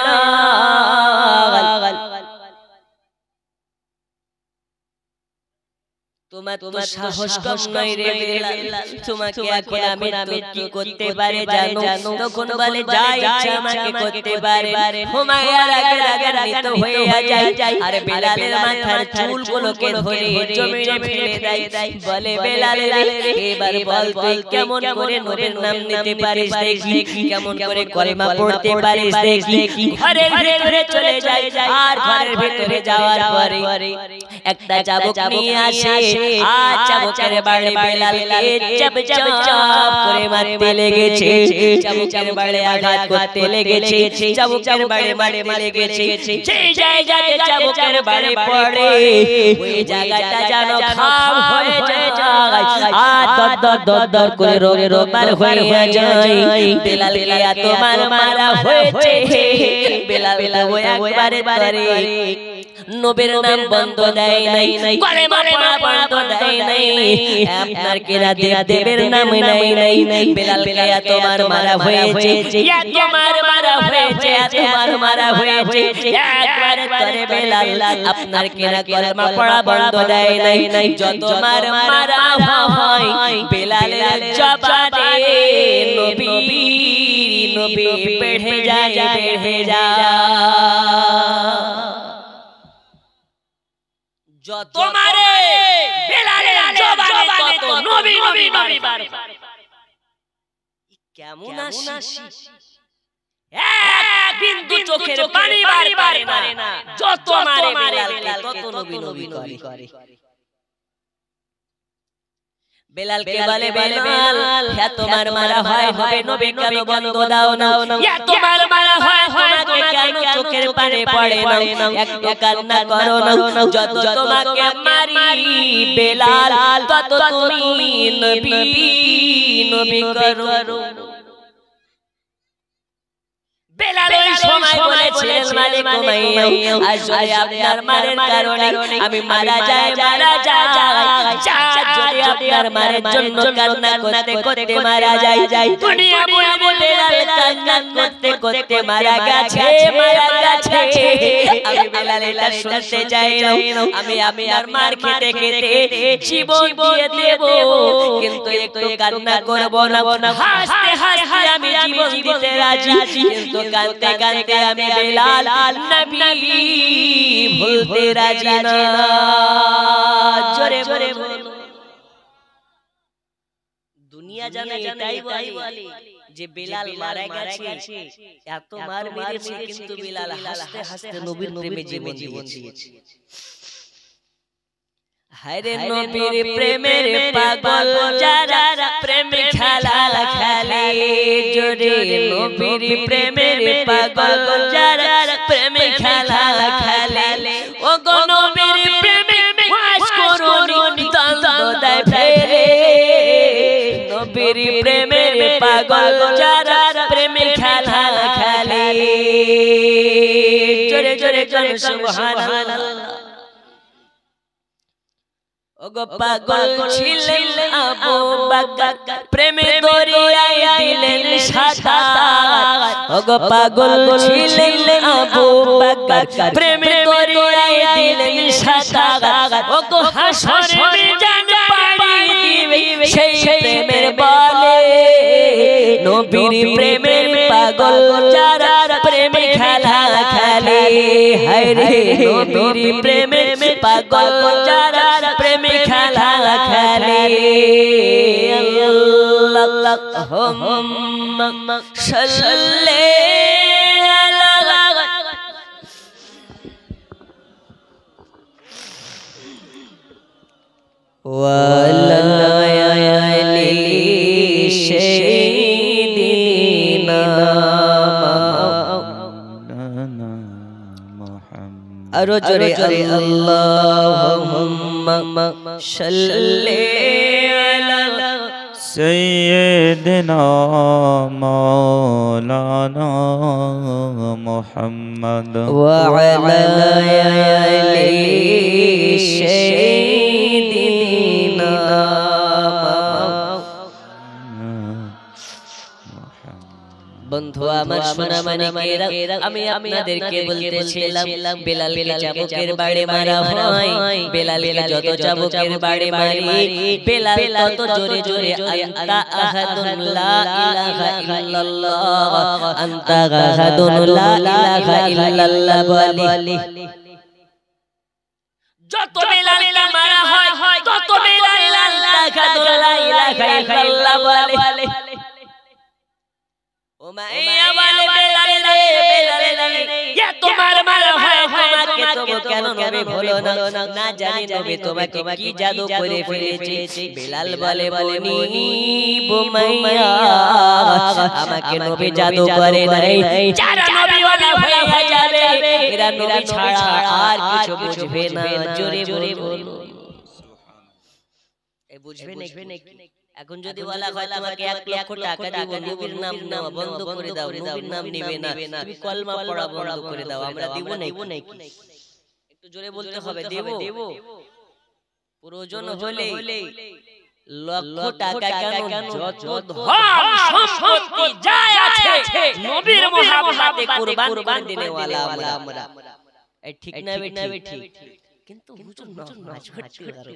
তোমার তো সাহস কম নয় রে বেলাল, তোমাকে এখন আমি কি করতে পারে জানো? তখন বলে যা ইচ্ছা আমাকে করতে পারে। হুমায়রা রাগান্বিত হয়ে যায় আর বেলালের মাথার চুলগুলোকে ধরে জমিনে ফেলে দেয়। বলে বেলাল রে, এবার বল তুই কেমন করে নবীর নাম নিতে পারিস দেখি, কেমন করে কলেমা পড়তে পারিস দেখি। ঘরের ভিতরে চলে যায় আর ঘরের ভিতরে যাওয়ার পরে একটা চাবুক নিয়ে আসে, আর চাবুকের বাড়ি বেলালকে চাপ করে মারতে লেগেছে, চাবুকের বাড়ি আঘাত করতে লেগেছে, চাবুকের বাড়ি মারতে লেগেছে। সেই জায়গাতে চাবুকের বাড়ি পড়ে, ওই জায়গাটা যেন খাম হয়ে যায় আর দর করে রোগবার হয়ে যায়। বেলালকে এত মারা হয়েছে, বেলাল ওই একবারে নবীর নাম বন্ধ দেয় নাই, কলেমা পড়া বন্ধ দেয় নাই, আপনার কিনা দেবের নাম নাই। বেলালকে এত মারা হয়েছে, এত মারা হয়েছে, একবারে করে বেলাল আপনার কিনা কলেমা পড়া বন্ধ দেয় নাই। যত মারা হয় বেলালের জবানে নবী বেড়ে যায়। যত মারে বেলালের জবানে তত নবী কেমন আসি, এক বিন্দু চোখের পানি বার করে না। যত মারে বেলালকে তত নবী করে। বেলালকে বলে বেলাল, এত মারা হয় হবে নবী কেন বন্ধ দাও না? এত মারা হয় তোমাকে কেন চোখের পানি পড়ে না? একটু কান্না করো না। যত তোমাকে মারি বেলাল তত তুমি নবী করো। বেলাল ওই সময় বলেছিলেন মালিক উমাইয়া, আজ যদি আপনার মারের কারণে আমি মারা যাই, যদি আপনার মারের জন্য কান্না করতে মারা যাই, দুনিয়া বলবে বেলাল কান্না করতে মারা গেছে। আমি বেলাল এটা শুনতে চাই না। আমি আপনার মার খেতে জীবন দিয়ে দেব, কিন্তু একটু কান্না করব না। হাসতে আমি জীবন দিতে রাজি, কিন্তু কাঁদতে কাঁদতে আমি বেলাল নবী ভুলতে রাজি না। জোরে বলো। দুনিয়া জানে এটাই বলে যে বেলাল মারা গেছে, এত মার মেরেছে, কিন্তু বেলাল হাসতে হাসতে নবীর প্রেমে জীবন দিয়েছে। হরে নবীর প্রেমের পাগল যারা প্রেম খেলা খেলে, জোরে নবীর প্রেমের পাগল যারা প্রেম খেলা খেলে, ও গো নবীর প্রেমে ওয়াজ করুন দ্বন্দ্ব দেয় ফেলে। নবীর প্রেমের পাগল যারা প্রেম খেলা খেলে, জোরে জোরে সুবহানাল্লাহ। ওগো পাগল ছিলেন আবু বকর, প্রেমে দরিয়ায় দিলেন সাঁতার। ওগো পাগল ছিলেন আবু বকর, প্রেমে দরিয়ায় দিলেন সাঁতার। ওগো হাসরে মিজান পাড়ি দিবে সেই প্রেমের বলে। নবীর প্রেমের পাগল যারা প্রেমে খেলা খেলে, হরে নবীর প্রেমের পাগল যারা প্রেমে খেলা খেলে। আল্লাহ আল্লাহুম্মা সাল্লি আলা ওয়ালা আলি সাইয়্যিদিনা আরো জোরে আল্লাহুম্মা সাল্লি আলা سيدنا مولانا محمد وعلى آل سيدنا বন্ধু আমার সোনা মানিকেরা আমি আপনাদেরকে বলতেছিলাম বেলালকে চাবুকের বাড়ি মারা হয় বেলালকে যত চাবুকের বাড়ি মারি বেলাল তত জোরে জোরে আনতা আহাদুন লা ইলাহা ইল্লাল্লাহ আনতা আহাদুন লা ইলাহা ইল্লাল্লাহ বলি যত বেলালকে মারা হয় তত বেলাল আনতা আহাদুন লা ইলাহা ইল্লাল্লাহ বলে ও মাইয়া বলে বেলাল রে ইয়া তোমার মারা হয় তোমাকে তবু কেন নবী বলো না না জানি নবী তোমাকে কি জাদু করে ফেলেছে বেলাল বলে বনি বুমাইয়া আমাকে নবী জাদু করে নাই যারা নবী ওয়ালা হয়ে যাবে এরা নবী ছাড়া আর কিছু বুঝবে না জোরে জোরে বলো এই বুঝবে নাকি এখন যদি বলা হয় তোমাকে 1 লক্ষ টাকা দিব নবীর নাম নাও বন্ধ করে দাও নবীর নাম নিবে না তুমি কলমা পড়া বন্ধ করে দাও আমরা দিব নাকি একটু জোরে বলতে হবে দেব প্রয়োজন হলে লক্ষ টাকা কেন যত ধন সম্পত্তি যা আছে নবীর মুহাব্বতে কুরবান করে দেনে ওয়ালা আমরা এই ঠিক না ঠিক কিন্তু হুজুর নামাজ পড়তে পারো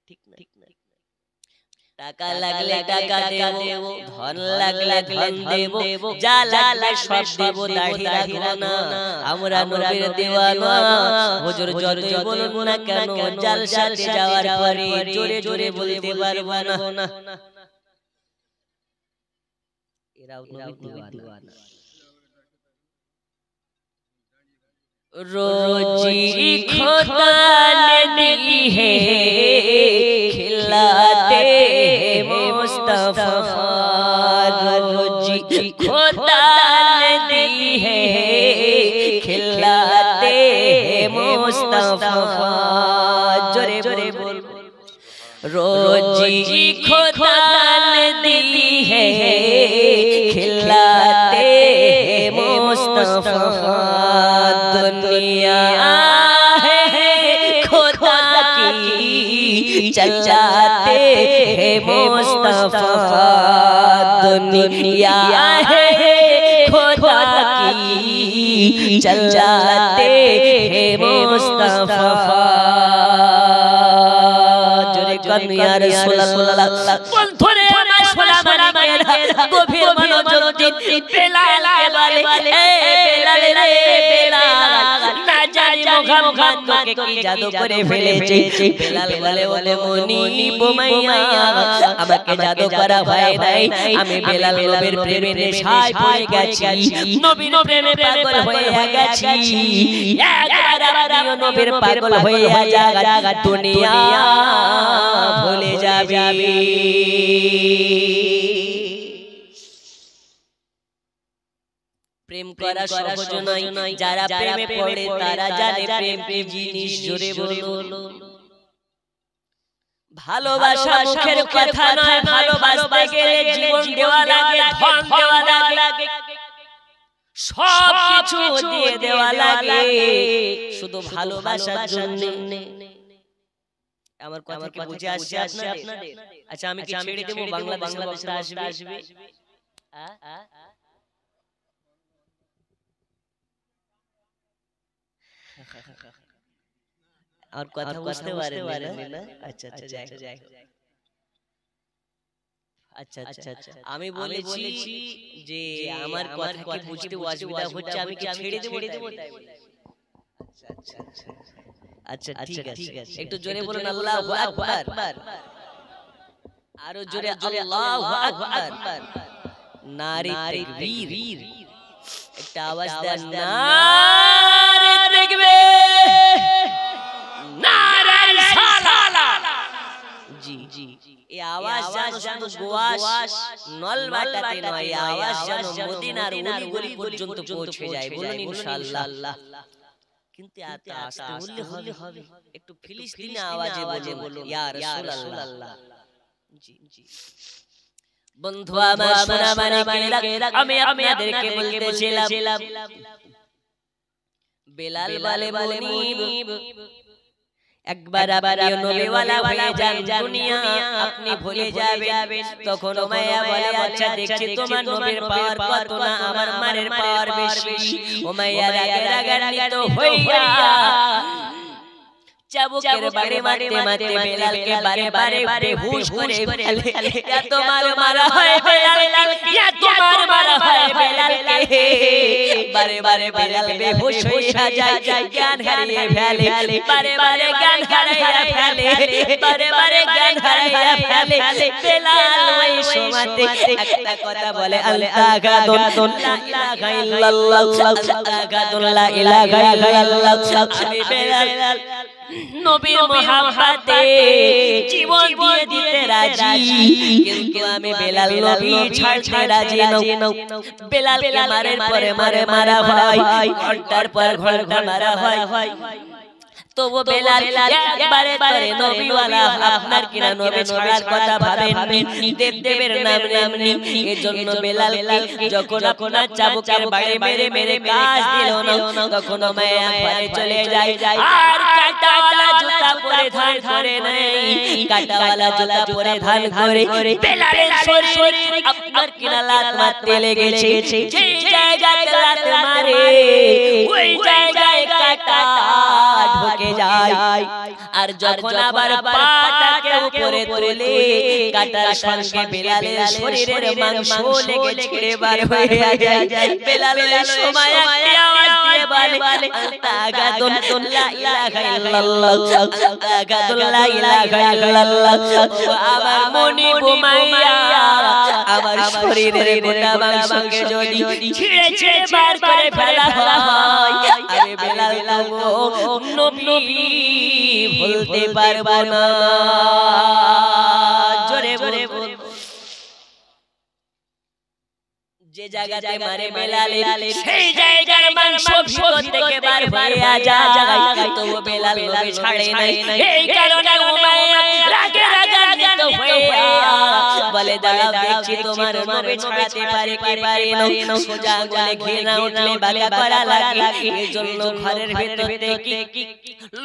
ঠিক না টাকা লাগলে টাকা দেব ধন লাগলে ধন দেব যা লাগলে সব দেব দাড়ি রাখবো না আমরা নবীর দিওয়ানা হুজুর যতই বলুন না কেন জালসাতে যাওয়ার পরে জোরে জোরে বলতে পারবো না এরাও নবীর দিওয়ানা रोजी खुदा ने दी है खिलाते मुस्तफा रोजी खुदा ने दी है खिलाते मुस्तफा जोरे जोरे बोल रोजी खुदा ने दी है खिलाते मुस्तफा दुनिया है खुदा की चलाते हैं मुस्तफा दुनिया है खुदा की चलाते हैं मुस्तफा जोरे कन्या रसूल अल्लाह बोल थोड़े गभीर मनोযোগ দিন বেলাল বলে এ বেলাল রে বেলাল না জানি মুহাম্মদ তোকে কি জাদু করে ফেলেছে বেলাল বলে মনি বুমাইয়া আমাকে জাদু করা হয় নাই আমি বেলাল নবীর প্রেমে নেশায় পড়ে গেছি নবীর প্রেমে পাগল হয়ে গেছি একবার আমিও নবীর পাগল হয়ে যাগা দুনিয়া ভুলে যাবে প্রেম করা সহজ নয় যারা প্রেমে পড়ে তারা জানে প্রেম কি জিনিস জোরে বলো ভালোবাসা মুখের কথা নয় ভালোবাসতে গেলে জীবন দেওয়া লাগে ধন দেওয়া লাগে সব কিছু দিয়ে দেওয়া লাগে শুধু ভালোবাসার জন্য আমার কথা কি বুঝে আসছে আপনাদের আচ্ছা আমি কি ছেড়ে দেব বাংলাদেশের বক্তা আসবে আর কথা বুঝতে পারেন না আচ্ছা আমি বলেছি যে আমার কথা কি বুঝতে অসুবিধা হচ্ছে আমি কি ছেড়ে দেব আচ্ছা ঠিক আছে একটু জোরে বলুন আল্লাহু আকবার আরো জোরে আল্লাহু আকবার, নারে তাকবীর, একটা আওয়াজ দেন, নারে তাকবীর, নারে সালাত। জি জি, এই আওয়াজ যেন শুধু গোয়াস নলবাটাতে নয়, এই আওয়াজ যেন মদিনার অলি পর্যন্ত পৌঁছে যায়। বলুন ইনশাআল্লাহ। কিন্তু এত আস্তে বললে হবে, একটু ফিলিস্তিনি আওয়াজে বলুন ইয়া রাসূলুল্লাহ। জি জি, বন্ধু আমার সোনা মানিকেরা, আমি আপনাদেরকে বলতেছিলাম বেলাল বলে মুনিব, একবার আপনি নবীওয়ালা হয়ে যান, দুনিয়া আপনি ভুলে যাবেন। তখন উমাইয়া বলে, আচ্ছা দেখছি তোমার নবীর পাওয়ার কত না আমার মারের পাওয়ার বেশি। উমাইয়া রাগান্বিত হইয়া চাবুকের বাড়ি মারতে মারতে বেলালকে বারে বারে বেহুশ করে ফেলে। ইয়া তোমার মারা হয় বেলালকে, ইয়া তোমার মারা হয় বেলালকে। বারে বারে বেলাল বেহুশ হইয়া যায়, জ্ঞান হারিয়ে ফেলে। বারে বারে জ্ঞান হারিয়ে ফেলে, বারে বারে জ্ঞান হারিয়ে ফেলে। বেলাল ওই সময়তে একটা কথা বলে, আল-তাগাদুন লা ইলাহা ইল্লাল্লাহ, আল-তাগাদুন লা ইলাহা ইল্লাল্লাহ। আমি বেলাল নবীর মহব্বতে জীবন দিয়ে দিতে রাজি, কিন্তু আমি বেলাল নবী ছাড়তে রাজি নই। বেলালকে মারের পরে মারা হয়, ঘন্টার পর ঘন্টা মারা হয়। তবু বেলাল একবারে করে নবীওয়ালা আপনার কিনা নবী ছাড়ার কথা ভাবেননি, দেবের নাম নেননি। এজন্য বেলাল যখন আপনার চাবুকের বাড়ি মেরে মেরে কাজ দিল না, তখন মায়া ঘরে চলে যায়। আর কাঁটাওয়ালা জুতা পরে ধান করে নেই, কাঁটাওয়ালা জুতা পরে ধান করে বেলালের শরীরে আপনার কিনা লাত মারতে লেগেছে। যে জায়গায় লাত মারে ওই জায়গায় কাঁটা ঢোকে যায়। আর যখন আবার পাটাকে উপরে তোলে, কাটার সঙ্গে বেলালের শরীরের মাংস লেগে ছিঁড়ে বার হয়ে যায়। বেলালের সময় একটা আওয়াজ দিয়ে বলে, আল-তাগাদুন লা ইলাহা ইল্লাল্লাহ, আল-তাগাদুন লা ইলাহা ইল্লাল্লাহ। আমার মনি বুমাইয়া আমার শরীরের গোটা মাংসকে যদি ছিঁড়ে ছিঁড়ে বার করে ফেলা হয়, আমি বেলাল নবী বলতে পারবো না। জোরে জোরে বল। যে জায়গাতে মারে বেলাল সেই জায়গার মাংস ভিতর থেকে বার হয়ে যায়, তবু বেলাল নবী ছাড়ে নাই। এই কারণে উমাইয়া রাগান্বিত হইয়া বলে, দাঁড়াও দেখছি তোমার নবী ছাড়াতে পারে কি পারে না। সোজা আঙুলে ঘৃণা উঠলে বাঁকা করা লাগে। এজন্য ঘরের ভিতর থেকে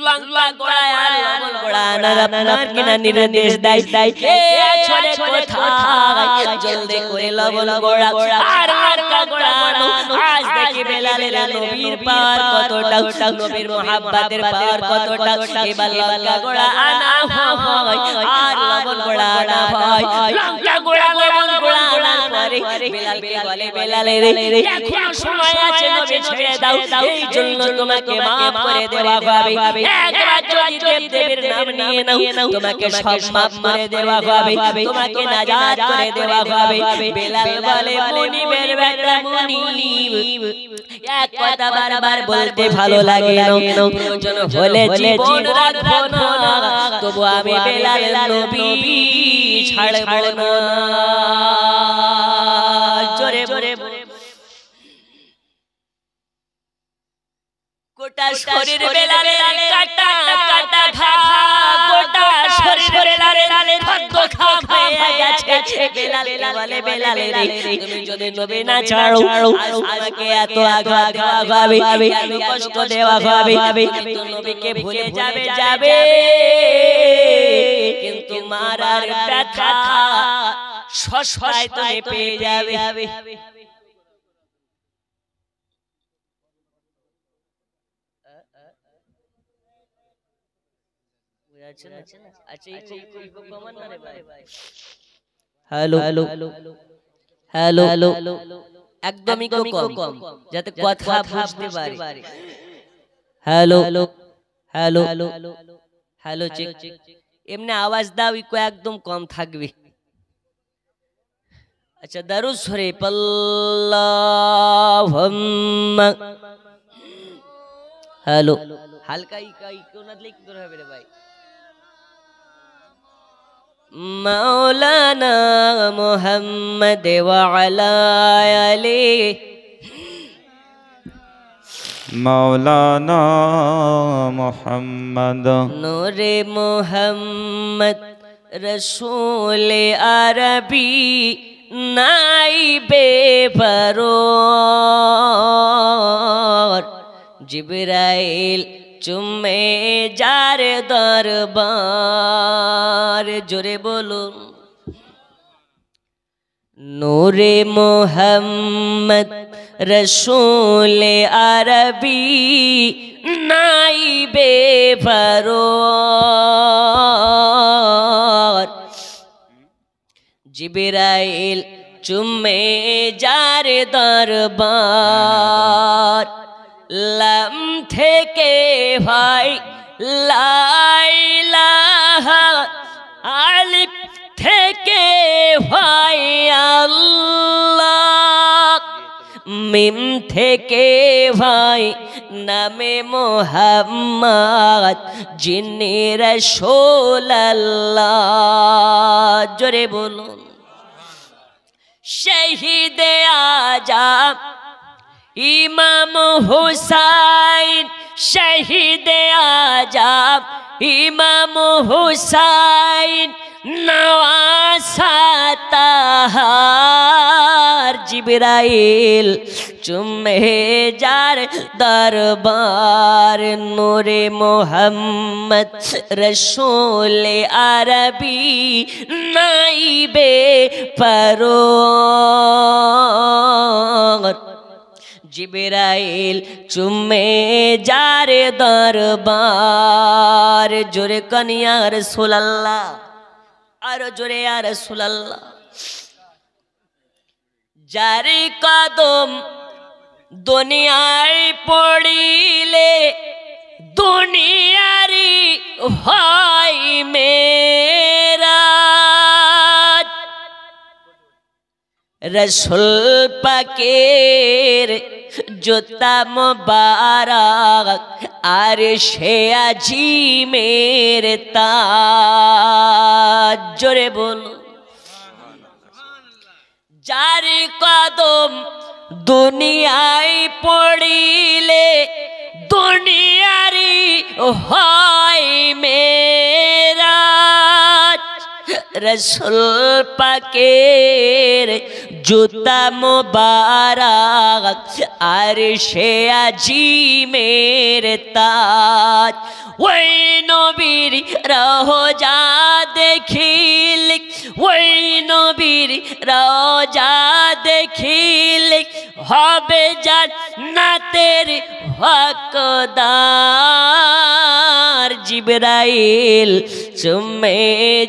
লঙ্কা গোড়ায় আর লবণ গোড়া আনার আপনার কিনা নির্দেশ দেয়। ছড়ে কোথায় জলদি করে লবণ গোড়া আর লঙ্কা গোড়া আনো। আজ দেখি বেলালের নবীর পাওয়ার কতটা, নবীর মুহাব্বতের পাওয়ার কতটা। এবার লঙ্কা গোড়া আনা হয় আর লবণ গোড়া আনা হয়। লঙ্কা গোড়া লবণ গোড়া আনার পরে বেলালকে বলে, বেলালের এখনো সময় আছে, নবী ছেড়ে দাও। এই জন্য তোমাকে মাফ করে দেওয়া হবে। একবার যদি দেবের নাম নিয়ে নাও, তোমাকে সব মাফ করে দেওয়া হবে, তোমাকে নাজাত করে দেওয়া হবে। বেলাল বলে, মুনিবের বেটা মুনিব, এক কথা বারবার বলতে ভালো লাগে না, প্রয়োজন হলে জীবন রাখবো না, তবু আমি বেলাল নবী ছাড়বো না। জোরে জোরে গোটা শরীর বেলালের কাটা কাটা ঘা, গোটা শরীর বেলালের রক্ত খা হয়ে গেছে। বেলাল বলে, বেলাল রে তুমি যদি নবী না ছাড়ো, আমাকে এত আঘাত দেওয়া হবে, এত কষ্ট দেওয়া হবে, কিন্তু নবীকে ভুলে যাবে, কিন্তু মারার ব্যথা সশায় তুমি পেয়ে যাবে। হ্যালো হ্যালো হ্যালো হ্যালো, একদমই কম, যাতে কথা বুঝতে পারি। Hello hello hello hello, check. এমনি আওয়াজ দাও, ইকো একদম কম থাকবে, আচ্ছা দারুদ শরীফ আল্লাহুম্মা হ্যালো হালকা কেউ না দিলে কি করে হবে রে ভাই মাওলানা মুহাম্মদ ওয়া আলা আলিহি মৌলানা মোহাম্মদ নূরে মুহাম্মদ রসূল আরবি নাইবে পরর জিবরাইল চুমে যার দরবার জোরে বলুন নূরে মুহাম্মদ রসূল আরবি নাইবে পরর জিবরাইল চুমে যার দরবার লাম থেকে ভাই লা ইলাহা আলিফ থেকে ভাই আল্লাহ মিম থেকে ভাই নামে মোহাম্মদ যিনি রাসূল আল্লাহ জোরে বলুন শহীদে আজম ইমাম হুসাইন শহীদে আজম ইমাম হুসাইন নওয়াসাতাহার জিবরাইল চুমে যার দরবার নূরে মোহাম্মদ রসূল আরবি নাইবে পরর জিবরাইল চুমে যার দরবার জোরে কনিয়া রাসূলুল্লাহ আর জোরে ইয়া রাসূলুল্লাহ যার কদম দুনিয়ায় পড়িলে দুনিয়ারি হয় মেরা রসুল পাকের জুতা মুবারক আর সে আজিমের তাজ জোরে বলো যার কদম দুনিয়ায় পড়িলে দুনিয়ারি হয় মেরাজ রসুল পাকের জুতা মুবারক আর সে আজিমের তাজ ওই নবীর রওজা দেখিলে ওই নবীর রওজা দেখিলে হবে জান্নাতের হকদার জিবরাইল চুমে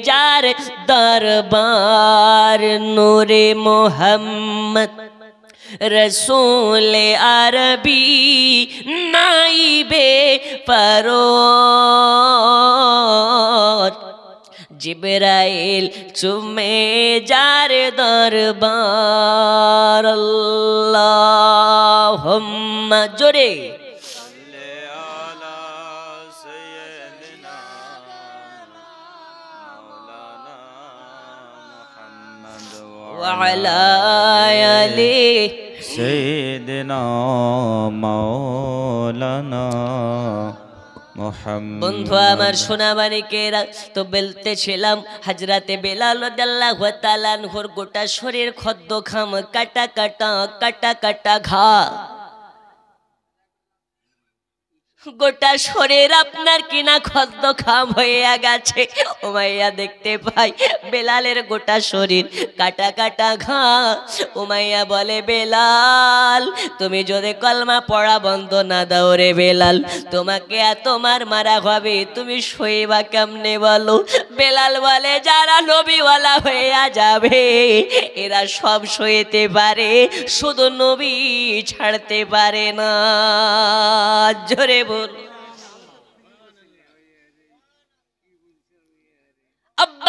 যার দরবার নূরে মোহাম্মদ রসূল আরবি নাইবে পরর জিবরাইল চুমে যার দরবার আল্লাহুম্মা জোরে وعلى آله سيدنا مولانا মোহাম্মদ বন্ধু আমার সোনা মানিকেরা তো বলতেছিলাম হযরতে বেলাল রাদিয়াল্লাহু তাআলা আনহুর গোটা শরীর খদ্দ খাম কাটা কাটা ঘা গোটা শরীর আপনার কিনা খদ্দ খাম হয়ে গেছে উমাইয়া দেখতে পাই বেলালের গোটা শরীর কাটা ঘা উমাইয়া বলে বেলাল তুমি যদি কলমা পড়া বন্ধ না দাও রে বেলাল তোমাকে এত মারা হবে তুমি সইবা কেমনে বলো বেলাল বলে যারা নবীওয়ালা হয়ে যাবে এরা সব সইতে পারে শুধু নবী ছাড়তে পারে না জোরে বল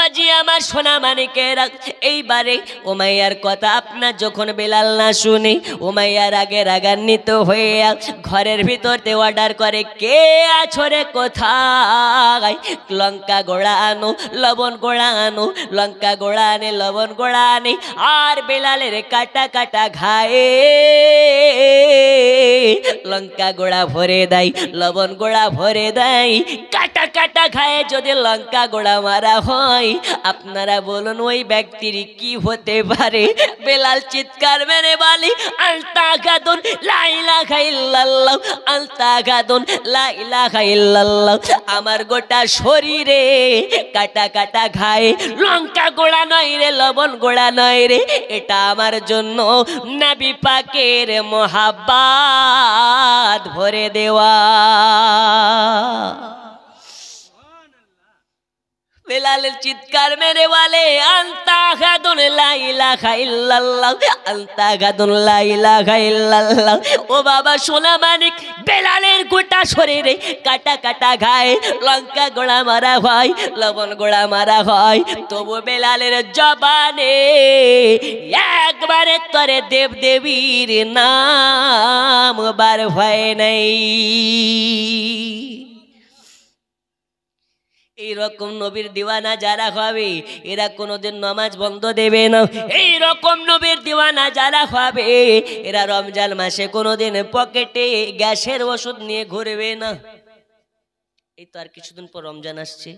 আব্বাজি আমার সোনা মানিকেরা, এইবারে উমাইয়ার কথা আপনার যখন বেলাল না শুনে উমাইয়া রাগে রাগান্বিত হয়ে ঘরের ভিতরতে অর্ডার করে, কে আছো রে কোথায়, লঙ্কা গোড়া আনো, লবণ গোড়া আনো, লঙ্কা গোড়া আনে, লবণ গোড়া আনে, আর বেলালের কাটা কাটা ঘায়ে লঙ্কা গোড়া ভরে দেয়, লবণ গোড়া ভরে দেয়। কাটা কাটা ঘায়ে যদি লঙ্কা গোড়া মারা হয়, আপনারা বলুন ওই ব্যক্তির কি হতে পারে? বেলাল চিৎকার মেরে বলে, আনতা গাদুন লা ইলাহা ইল্লাল্লাহ, আনতা গাদুন লা ইলাহা ইল্লাল্লাহ। আমার গোটা শরীরে কাটা কাটা ঘায়ে লঙ্কা গোড়া নয় রে, লবণ গোড়া নয় রে, এটা আমার জন্য নবী পাকের মোহাব্বত ভরে দেওয়া। বেলালের চিৎকার মেরে বলে, আনতা গাদুন লা ইলাহা ইল্লাল্লাহ, আনতা গাদুন লা ইলাহা ইল্লাল্লাহ। ও বাবা সোনা মানিক, বেলালের গোটা শরীরে কাটা কাটা ঘায়ে লঙ্কা গোড়া মারা হয়, লবণ গোড়া মারা হয়, তবু বেলালের জবানে একবারে তরে দেব দেবীর নাম বার হয় নাই। এইরকম নবীর দিওয়ানা যারা হবে এরা কোনোদিন নামাজ বন্ধ দেবে না। এইরকম নবীর দিওয়ানা যারা হবে এরা রমজান মাসে কোনোদিন পকেটে গ্যাসের ওষুধ নিয়ে ঘুরবে না। এই তো আর কিছুদিন পর রমজান আসছে,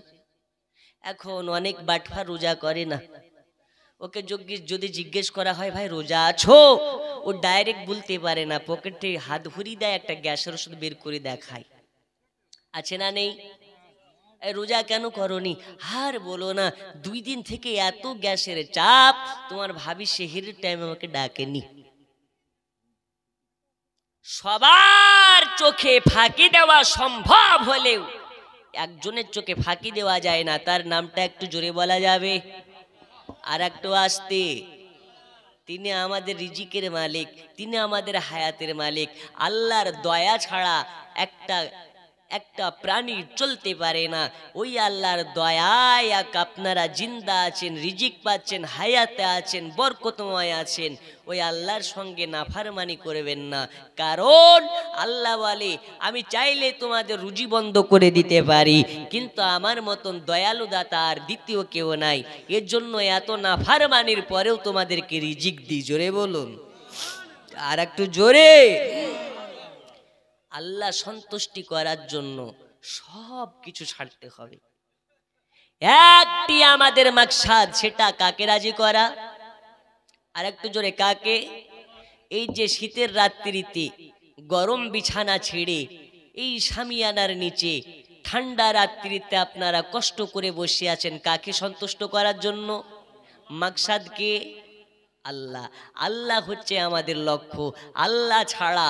এখন অনেক বাটফা রোজা করে না, ওকে যদি জিজ্ঞেস করা হয় ভাই রোজা আছো, ও ডাইরেক্ট বলতে পারে না, পকেটে হাত ভরি দেয়, একটা গ্যাসের ওষুধ বের করে দেখায়। আছে না নেই? রোজা কেন করনি? আর বলো না, 2 দিন থেকে এত গ্যাসের চাপ, তোমার ভাবি সেহেরের টাইম আমাকে ডাকেনি। সবার চোখে ফাঁকি দেওয়া সম্ভব হলেও একজনের চোখে ফাঁকি দেওয়া যায় না, তার নামটা একটু জোরে বলা যাবে আর একটু আস্তে। তিনি আমাদের রিজিকের মালিক, তিনি আমাদের হায়াতের মালিক। আল্লাহর দয়া ছাড়া একটা প্রাণী চলতে পারে না। ওই আল্লাহর দয়ায় আপনারা জিন্দা আছেন, রিজিক পাচ্ছেন, হায়াতে আছেন, বরকতময় আছেন। ওই আল্লাহর সঙ্গে নাফরমানি করবেন না, কারণ আল্লাহ বলে আমি চাইলে তোমাদের রুজি বন্ধ করে দিতে পারি, কিন্তু আমার মতন দয়ালু দাতা আর দ্বিতীয় কেউ নাই। এর জন্য এত নাফরমানির পরেও তোমাদেরকে রিজিক দিই। জোরে বলুন আর একটু জোরে। আল্লাহ সন্তুষ্টি করার জন্য সব কিছু ছাড়তে হবে। একটি আমাদের মাকসাদ, সেটা কাকে রাজি করা। আর একটু জোরে, কাকে? এই যে শীতের রাত্রিতে গরম বিছানা ছেড়ে এই শামিয়ানার নিচে ঠান্ডা রাত্রিতে আপনারা কষ্ট করে বসে আছেন, কাকে সন্তুষ্ট করার জন্য? মাকসাদকে আল্লাহ। আল্লাহ হচ্ছে আমাদের লক্ষ্য, আল্লাহ ছাড়া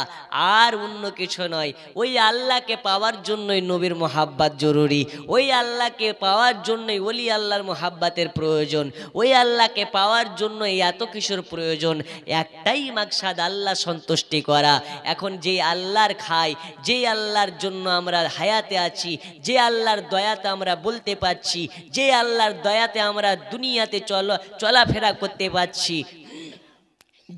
আর অন্য কিছু নয়। ওই আল্লাহকে পাওয়ার জন্যই নবীর মোহাব্বত জরুরি, ওই আল্লাহকে পাওয়ার জন্যই ওলি আল্লাহর মোহাব্বতের প্রয়োজন, ওই আল্লাহকে পাওয়ার জন্যই এত কিছুর প্রয়োজন। একটাই মাকসাদ, আল্লাহ সন্তুষ্টি করা। এখন যে আল্লাহর খাই, যে আল্লাহর জন্য আমরা হায়াতে আছি, যে আল্লাহর দয়াতে আমরা বলতে পারছি, যে আল্লাহর দয়াতে আমরা দুনিয়াতে চলাফেরা করতে পারছি,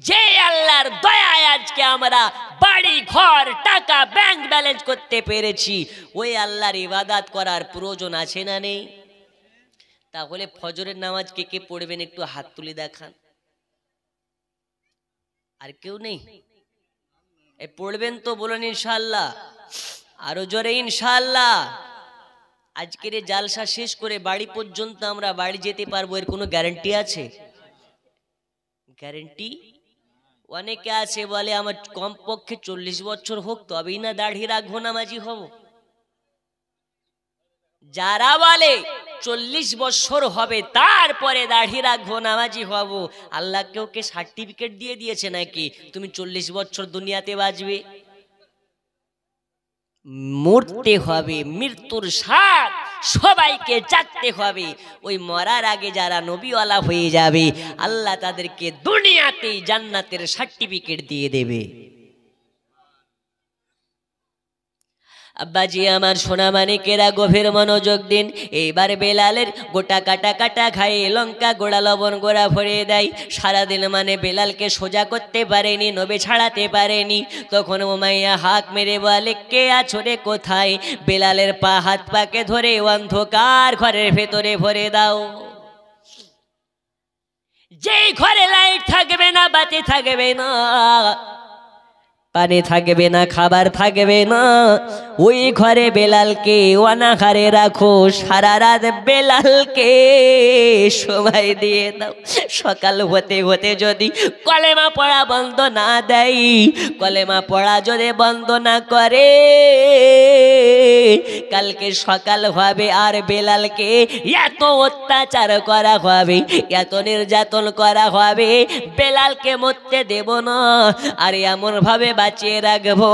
যে আল্লাহর দয়ায় আজকে আমরা বাড়ি ঘর টাকা ব্যাংক ব্যালেন্স করতে পেরেছি, ওই আল্লাহর ইবাদত করার প্রয়োজন আছে না নেই? তাহলে ফজরের নামাজ কে কে পড়বেন একটু হাত তুলে দেখান। আর কেউ নেই? এই পড়বেন তো বলুন ইনশাআল্লাহ, আরো জোরে ইনশাআল্লাহ। আজকের এই জালসা শেষ করে বাড়ি পর্যন্ত আমরা বাড়ি যেতে পারবো, এর কোনো গ্যারান্টি আছে? গ্যারান্টি? অনেকে আছে বলে আমার কমপক্ষে 40 বছর হোক তবেই না দাড়ি রাখবো, নামাজি হব। যারা বলে 40 বছর হবে তারপরে দাড়ি রাখবো, নামাজি হব, আল্লাহ কেউ কে সার্টিফিকেট দিয়ে দিয়েছে নাকি তুমি 40 বছর দুনিয়াতে বাঁচবে? মরতে হবে, মৃত্যুর স্বাদ সবাইকে চাকতে হবে। ওই মরার আগে যারা নবীওয়ালা হয়ে যাবে, আল্লাহ তাদেরকে দুনিয়াতেই জান্নাতের সার্টিফিকেট দিয়ে দেবে। আব্বাজি আমার সোনা মানিকেরা গভীর মনোযোগ দিন। এইবার বেলালের গোটা কাটা কাটা খায়, লঙ্কা গোড়া লবণ গোড়া ভরে দেয়। সারাদিন মানে বেলালকে সোজা করতে পারেনি, নবে ছাড়াতে পারেনি। তখন উমাইয়া হাঁক মেরে বলে, কে আছো রে কোথায়? বেলালের পা হাত পাকে ধরে অন্ধকার ঘরের ভেতরে ভরে দাও। যেই ঘরে লাইট থাকবে না, বাতি থাকবে না, পানি থাকবে না, খাবার থাকবে না, ওই ঘরে বেলালকে অনাহারে রাখো। সারা রাত বেলালকে সময় দিয়ে দাও। সকাল হতে হতে যদি কলেমা পড়া বন্ধ না দেয়, কলেমা পড়া যদি বন্ধ না করে, কালকে সকাল হবে আর বেলালকে এত অত্যাচার করা হবে, এত নির্যাতন করা হবে, বেলালকে মরতে দেব না। আর এমন ভাবে বাঁচিয়ে রাখবো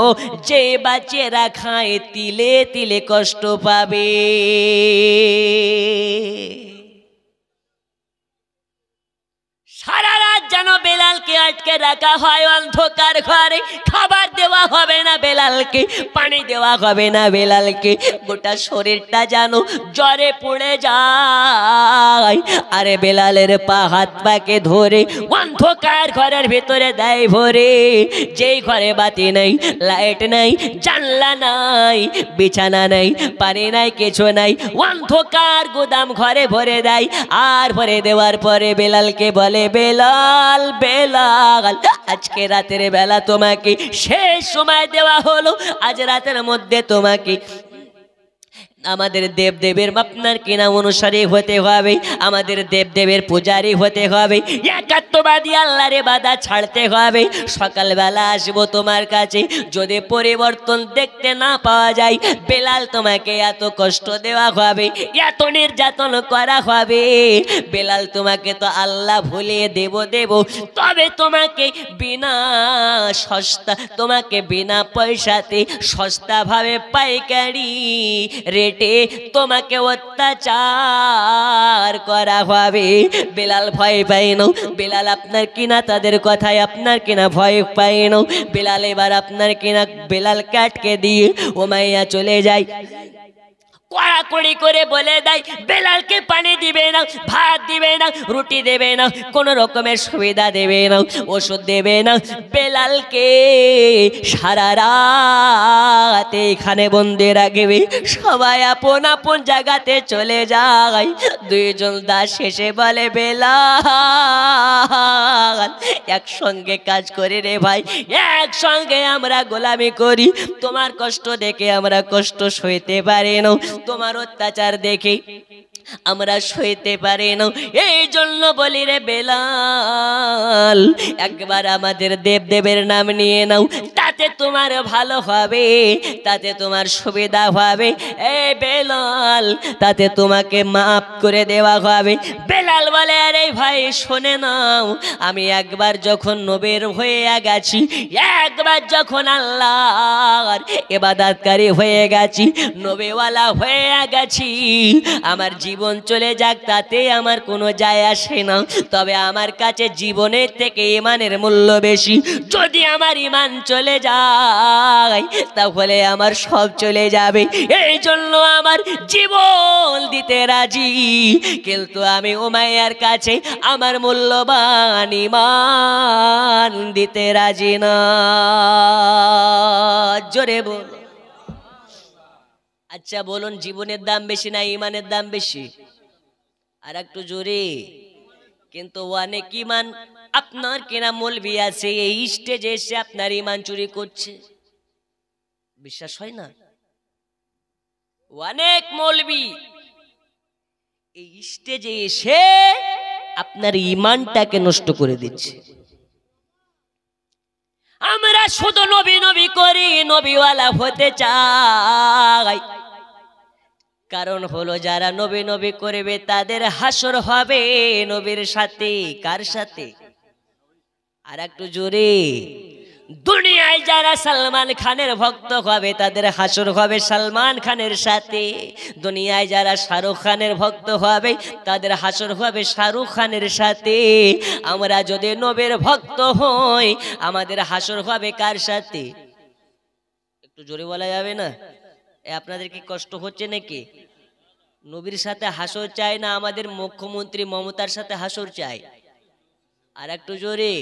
যে বাঁচিয়ে রাখায় তিলে তিলে কষ্ট পাবে। সারা রাত যেন বেলালকে আটকে রাখা হয় অন্ধকার ঘরে। খাবার দেওয়া হবে না বেলালকে, পানি দেওয়া হবে না বেলালকে। গোটা শরীরটা যেন জ্বরে পড়ে যায়। আরে বেলালের পা হাত পাকে ধরে অন্ধকার ঘরের ভেতরে দেয় ভরে। যেই ঘরে বাতি নাই, লাইট নাই, জানলা নাই, বিছানা নাই, পানি নাই, কিছু নাই, অন্ধকার গোদাম ঘরে ভরে দেয়। আর ভরে দেওয়ার পরে বেলালকে বলে, বেলাল বেলাল, আজকে রাতের বেলা তোমাকে শেষ সময় দেওয়া হলো। আজ রাতের মধ্যে তোমাকে আমাদের দেবদেবের আপনার কিনা অনুসারী হতে হবে, আমাদের দেবদেবের পূজারী হতে হবে, একাত্মবাদী আল্লাহর ইবাদত ছাড়তে হবে। সকালবেলা আসবো তোমার কাছে, যদি পরিবর্তন দেখতে না পাওয়া যায়, বেলাল তোমাকে এত কষ্ট দেওয়া হবে, এত নির্যাতন করা হবে, বেলাল তোমাকে তো আল্লাহ ভুলিয়ে দেব, তবে তোমাকে বিনা সস্তা, তোমাকে বিনা পয়সাতে সস্তাভাবে পাইকারি রেটে তোমাকে অত্যাচার করা হবে। বেলাল ভয় পায় না, বেলাল আপনার কিনা তাদের কথায় আপনার কিনা ভয় পায় না। বেলাল এবার আপনার কিনা বেলাল কাটকে দিয়ে উমাইয়া চলে যায়, কড়াকড়ি করে বলে দেয়, বেলালকে পানি দিবে না, ভাত দিবে না, রুটি দেবে না, কোন রকমের সুবিধা দেবে না, ওষুধ দেবে না। বেলালকে সারা রাত এখানে বন্দি রাখবে। সবাই আপন আপন জায়গাতে চলে যায়। দুইজন দাস শেষে বলে, বেলাল একসঙ্গে কাজ করি রে ভাই, একসঙ্গে আমরা গোলামি করি, তোমার কষ্ট দেখে আমরা কষ্ট সইতে পারি না, তোমার অত্যাচার দেখে আমরা সইতে পারি না। এই জন্য বলি রে বেলাল, একবার আমাদের দেবদেবের নাম নিয়ে নাও, তাতে তোমার ভালো হবে, তাতে তোমার সুবিধা হবে। এই বেলাল, তাতে তোমাকে মাফ করে দেওয়া হবে। বেলাল বলে, আরে ভাই শোনে নাও, আমি একবার যখন নবীর হয়ে গেছি, একবার যখন আল্লাহর ইবাদতকারী হয়ে গেছি, নবীওয়ালা হয়ে গেছি, আমার জীবন চলে যাক তাতে আমার কোনো যায় আসে না, তবে আমার কাছে জীবনের থেকে ইমানের মূল্য বেশি। যদি আমার ইমান চলে যায় তাহলে আমার সব চলে যাবে, এই জন্য আমার জীবন দিতে রাজি, কিন্তু আমি উমাইয়ার কাছে আমার মূল্যবান ইমান দিতে রাজি না। জোরে বল। আচ্ছা বলুন, জীবনের দাম বেশি না ইমানের দাম বেশি? আর একটু জোরে। কিন্তু অনেক ইমান আপনার কেনা মৌলবি আছে, এই স্টেজে এসে আপনার ইমান চুরি করছে, বিশ্বাস হয় না? অনেক মৌলবি এই স্টেজে এসে আপনার ইমানটাকে নষ্ট করে দিচ্ছে। আমরা শুধু নবী নবী করি, নবীওয়ালা হতে চাই, কারণ হলো যারা নবী নবী করবে তাদের হাসর হবে নবীর সাথে। কার সাথে? আর একটু জোরে। দুনিয়ায় যারা সালমান খানের ভক্ত হবে তাদের হাসর হবে সালমান খানের সাথে। দুনিয়ায় যারা শাহরুখ খানের ভক্ত হবে তাদের হাসর হবে শাহরুখ খানের সাথে। আমরা যদি নবীর ভক্ত হই আমাদের হাসর হবে কার সাথে? একটু জোরে বলা যাবে না? আপনাদের কি কষ্ট হচ্ছে নাকি? নবীর সাথে হাসর চাই না আমাদের মুখ্যমন্ত্রী মমতার সাথে হাসর চাই? আর একটু জোরে।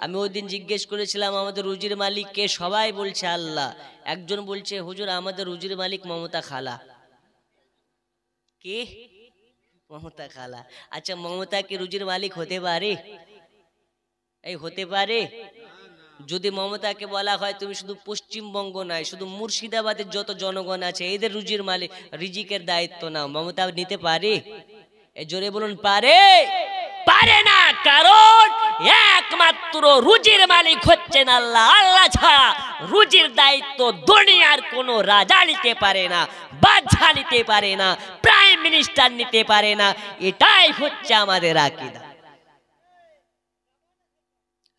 আমি ওই দিন জিজ্ঞেস করেছিলাম আমাদের রুজির মালিক কে, সবাই বলছে আল্লাহ। একজন বলছে হুজুর আমাদের রুজির মালিক মমতা খালা। কে? মমতা খালা। আচ্ছা মমতা কি রুজির মালিক হতে পারে? এই হতে পারে? যদি মমতাকে বলা হয় তুমি শুধু পশ্চিমবঙ্গ নয়, শুধু মুর্শিদাবাদের যত জনগণ আছে এদের রুজির মালিক, রিজিকের দায়িত্ব নাও, মমতা নিতে পারে? এই জোরে বলুন পারে? পারে না, কারণ একমাত্র রুজির মালিক হচ্ছেন আল্লাহ। আল্লাহ ছাড়া রুজির দায়িত্ব দুনিয়ার কোন রাজা নিতে পারে না, বাদশা নিতে পারে না, প্রাইম মিনিস্টার নিতে পারে না। এটাই হচ্ছে আমাদের আকীদা।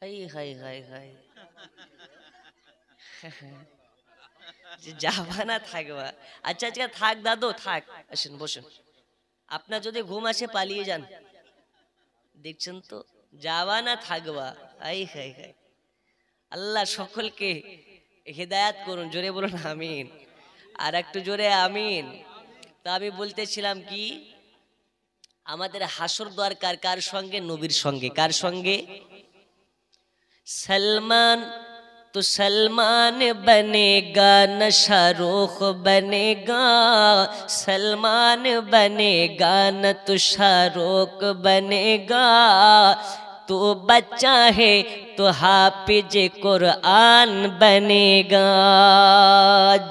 হাই হাই হাই হাই, যাবা না থাকবা? আচ্ছা আচ্ছা থাক দাদু থাক, আসেন বসুন। আপনার যদি ঘুম আসে পালিয়ে যান, দেখছেন তো, যাবা না থাকবা? হাই হাই হাই, আল্লাহ সকলকে হেদায়াত করুন, জোরে বলুন আমিন। আর একটু জোরে আমিন। তা আমি বলতেছিলাম কি, আমাদের হাসর দরকার কার সঙ্গে? নবীর সঙ্গে। কার সঙ্গে? सलमान तो सलमान बनेगा न शाहरुख बनेगा, सलमान बनेगा न तो शाहरुख बनेगा, तो बच्चा है तो हाफिज कुरान बनेगा।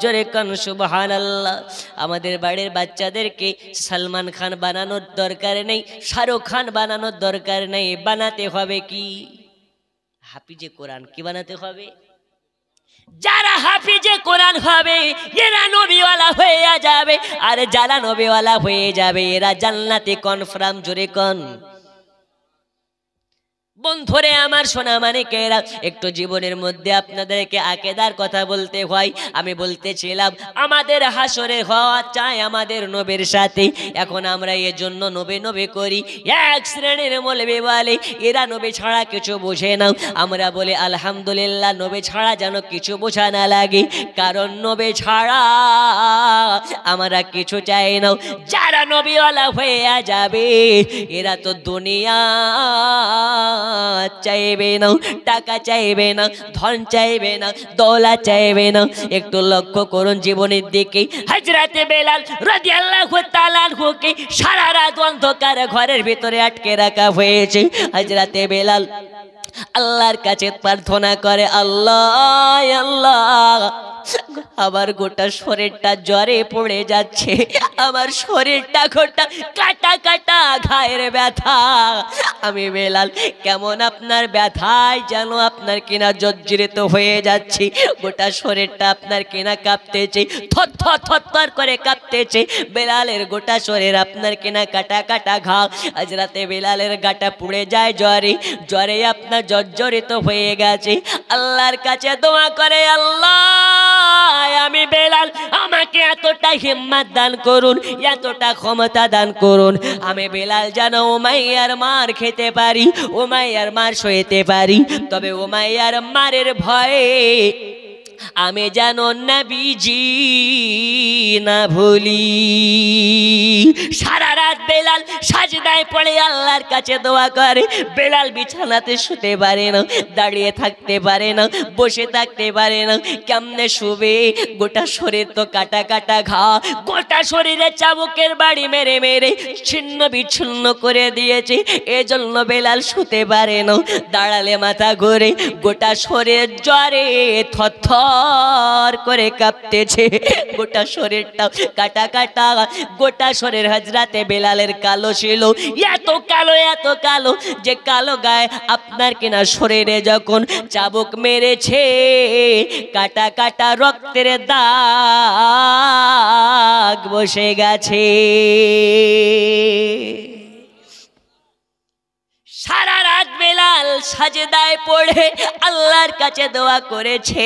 জোরে কান সুবহানাল্লাহ। আমাদের বাড়ির বাচ্চাদেরকে সলমান খান বানানোর দরকার নেই, শাহরুখ খান বানানোর দরকার নেই, বানাতে হবে কি? হাফিজে কোরআন। কি বানাতে হবে? যারা হাফিজে কোরআন হবে এরা নবীওয়ালা হয়ে যাবে, আর যারা নবীওয়ালা হয়ে যাবে এরা জান্নাতে কনফার্ম। জোরে কোন বন্ধুরে আমার সোনা মানিকেরা, একটু জীবনের মধ্যে আপনাদেরকে আকীদার কথা বলতে হয়। আমি বলতেছিলাম আমাদের হাসরে হওয়া চাই আমাদের নবীর সাথে। এখন আমরা এর জন্য নবী নবী করি। এক শ্রেণীর মৌলবি বলে এরা নবী ছাড়া কিছু বোঝে না। আমরা বলি আলহামদুলিল্লাহ, নবী ছাড়া যেন কিছু বোঝা না লাগে, কারণ নবী ছাড়া আমরা কিছু চাই না। যারা নবীওয়ালা হয়ে যাবে এরা তো দুনিয়া চাইবে না, টাকা চাইবে না, ধন চাইবে না, দৌলত চাইবে না। একটু লক্ষ্য করুন জীবনের দিকে। হযরতে বেলাল রাদিয়াল্লাহু তাআলা আনহুকে সারা রাত অন্ধকার ঘরের ভিতরে আটকে রাখা হয়েছে। হযরতে বেলাল আল্লাহর কাছে প্রার্থনা করে, আল্লাহ আল্লাহ আমার গোটা শরীরটা জ্বরে পড়ে যাচ্ছে, আমার শরীরটা গোটা কাটা কাটা ঘায়ের ব্যথা। আমি বেলাল কেমন আপনার ব্যথায় যেন আপনার কিনা জর্জরিত হয়ে যাচ্ছি, গোটা শরীরটা আপনার কিনা কাঁপতেছে, থরথর থরথর করে কাঁপতেছে। বেলালের গোটা শরীর আপনার কিনা কাটা কাটা ঘা। হযরতে বেলালের গাটা পুড়ে যায় জ্বরে, জ্বরে আপনার জর্জরিত হয়ে গেছে। আল্লাহর কাছে দোয়া করে, আল্লাহ আমি বেলাল, আমাকে এতটা হিম্মত দান করুন, এতটা ক্ষমতা দান করুন, আমি বেলাল যেন উমাইয়ার মার খেতে পারি, উমাইয়ার মার সইতে পারি। তবে উমাইয়ার মারের ভয়ে আমি যেন নবীজি না ভুলি। সারা রাত বেলাল সাজদায় পড়ে আল্লাহর কাছে দোয়া করে। বেলাল বিছানাতে শুতে পারে না, দাঁড়িয়ে থাকতে পারে না, বসে থাকতে পারে না। কেমনে শুবে? গোটা শরীর তো কাটা কাটা ঘা, গোটা শরীরে চাবুকের বাড়ি মেরে মেরে ছিন্ন বিচ্ছিন্ন করে দিয়েছে। এজন্য বেলাল শুতে পারে না, দাঁড়ালে মাথা ঘুরে, গোটা শরীর জ্বরে থরথর করে কাঁপতেছে, গোটা শরীরটা কাটা কাটা, গোটা শরীর। হযরতে বেলালের কালো ছিল, এত কালো এত কালো যে কালো গায়ে আপনার কিনা শরীরে যখন চাবুক মেরেছে কাটা কাটা রক্তের দাগ বসে গেছে। সারা রাত বেলাল সাজদায় পড়ে আল্লাহর কাছে দোয়া করেছে,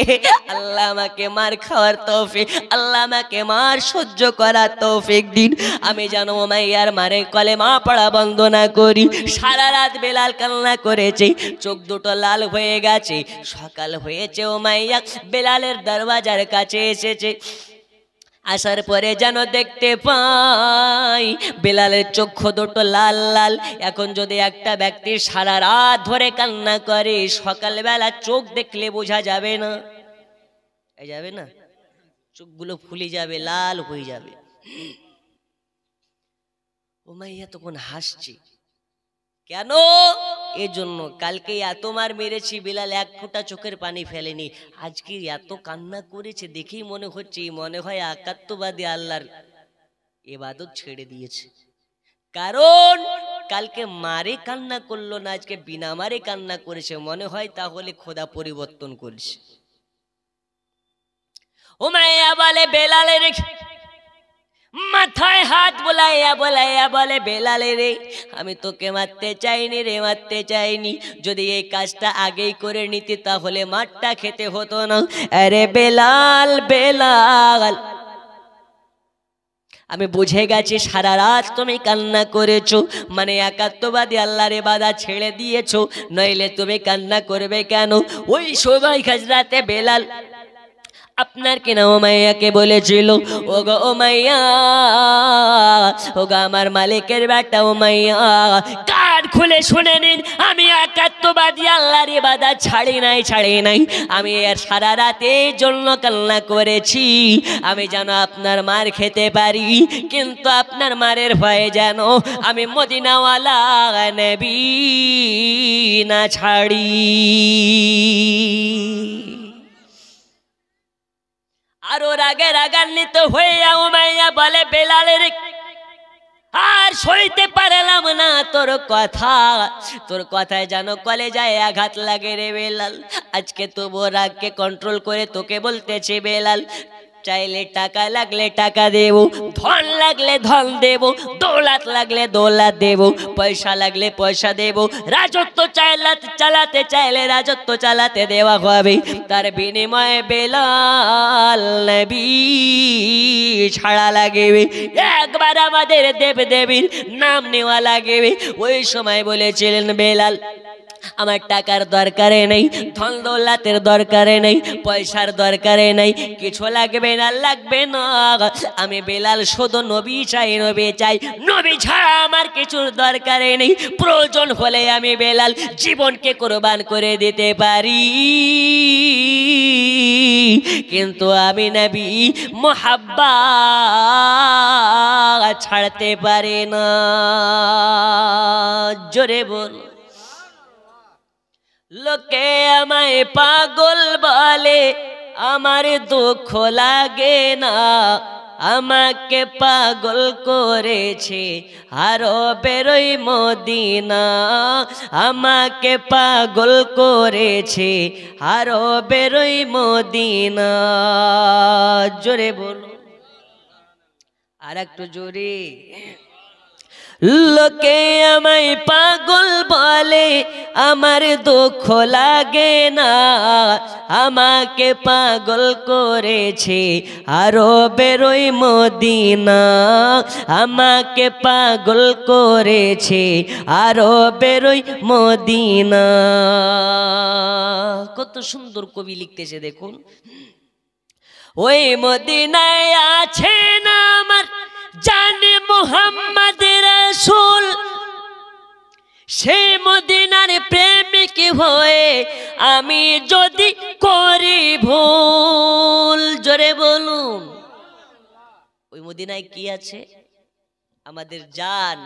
আল্লাহ আমাকে মার খাওয়ার তৌফিক, আল্লাহ আমাকে মার সহ্য করার তৌফিক দিন, আমি যেন উমাইয়ার মারে কলেমা পড়া বন্ধ না করি। সারা রাত বেলাল কান্না করেছে, চোখ দুটো লাল হয়ে গেছে। সকাল হয়েছে, উমাইয়া বেলালের দরওয়াজার কাছে এসেছে। আসার পরে যেন দেখতে পাই বেলালের চক্ষু দুটো লাল লাল। এখন যদি একটা ব্যক্তি সারা রাত ধরে কান্না করে, সকালবেলা চোখ দেখলে বোঝা যাবে না? যাবে না? চোখগুলো ফুলে যাবে, লাল হয়ে যাবে। উমাইয়া তখন হাসছে। কেন? এই জন্য কালকে এত মার মেরেছি, বিলাল এক ফোঁটা চোখের পানি ফেলেনি। আজকে এত কান্না করেছে দেখেই মনে হচ্ছে, মনে হয় একাত্মবাদী আল্লাহর ইবাদত ছেড়ে দিয়েছে। কারণ কালকে মারে কান্না করলো না, আজকে বিনা মারে কান্না করেছে, মনে হয় তাহলে খোদা পরিবর্তন করেছে। উমাইয়া বলে বেলালের মাথায় হাত বোলাইয়া বোলাইয়া বলে, বেলালে রে, আমি তোকে মারতে চাইনি রে, মারতে চাইনি। যদি এই কাজটা আগেই করে নিতি তাহলে মারটা খেতে হতো না। আরে বেলাল বেলাল, আমি বুঝে গেছি সারা রাত তুমি কান্না করেছো, মানে একাত্মবাদী আল্লাহর ইবাদত ছেড়ে দিয়েছো, নইলে তুমি কান্না করবে কেন? ওই সময় হাজরাতে বেলাল আপনার কিনা উমাইয়াকে বলেছিল, ওগো উমাইয়া, ওগো আমার মালিকের বেটা উমাইয়া, কান খুলে শুনে নিন, আমি একাত্মবাদী আল্লাহর ইবাদত ছাড়ি নাই। আমি এর সারা রাতের জন্য কান্না করেছি, আমি যেন আপনার মার খেতে পারি, কিন্তু আপনার মারের ভয়ে যেন আমি মদিনাওয়ালা নবী না ছাড়ি। আরো রাগে রাগান্বিত হইয়া উমাইয়া বলে, বেলালের আর সইতে পারলাম না তোর কথায় যেন কলেজায় আঘাত লাগে রে বেলাল। আজকে তবু রাগকে কন্ট্রোল করে তোকে বলতেছি বেলাল, চাইলে টাকা লাগলে টাকা দেব, ধন লাগলে ধন দেব, দৌলত লাগলে দৌলত দেব, পয়সা লাগলে পয়সা দেব, রাজত্ব চালাতে চাইলে রাজত্ব চালাতে দেওয়া হবে। তার বিনিময়ে বেলাল নবী ছাড়া লাগবে, একবার আমাদের দেব দেবীর নাম নেওয়া লাগবে। ওই সময় বলেছিলেন বেলাল, আমার টাকার দরকারে নেই, ধন দৌলতের দরকারে নেই, পয়সার দরকারে নেই, কিছু লাগবে না, আমি বেলাল শুধু নবী চাই, নবী ছাড়া আমার কিছুর দরকারে নেই। প্রয়োজন হলে আমি বেলাল জীবনকে কোরবান করে দিতে পারি, কিন্তু আমি নবী মুহাব্বত ছাড়তে পারি না। জোরে বল। লোকে আমায় পাগল বলে, আমার দুঃখ লাগে না, আমাকে পাগল করেছে আরো বেরোই মদিনা, আমাকে পাগল করেছে আরো বেরোই মদিনা। জোরে বলো, আর একটু জোরে। লোকে আমায় পাগল বলে, আমার দুঃখ লাগে না, আমাকে পাগল করেছে আরো বেরোই মদিনা, আমাকে পাগল করেছে আরো বেরোই মদিনা। কত সুন্দর কবি লিখতেছে দেখুন। ওই মদিনায় আছে না আমার জানে মুহাম্মদ রাসূল, সেই মদিনার প্রেমিক হয়ে আমি যদি করি ভুল। জোরে বলুন, ওই মদিনায় কি আছে? আমাদের জান,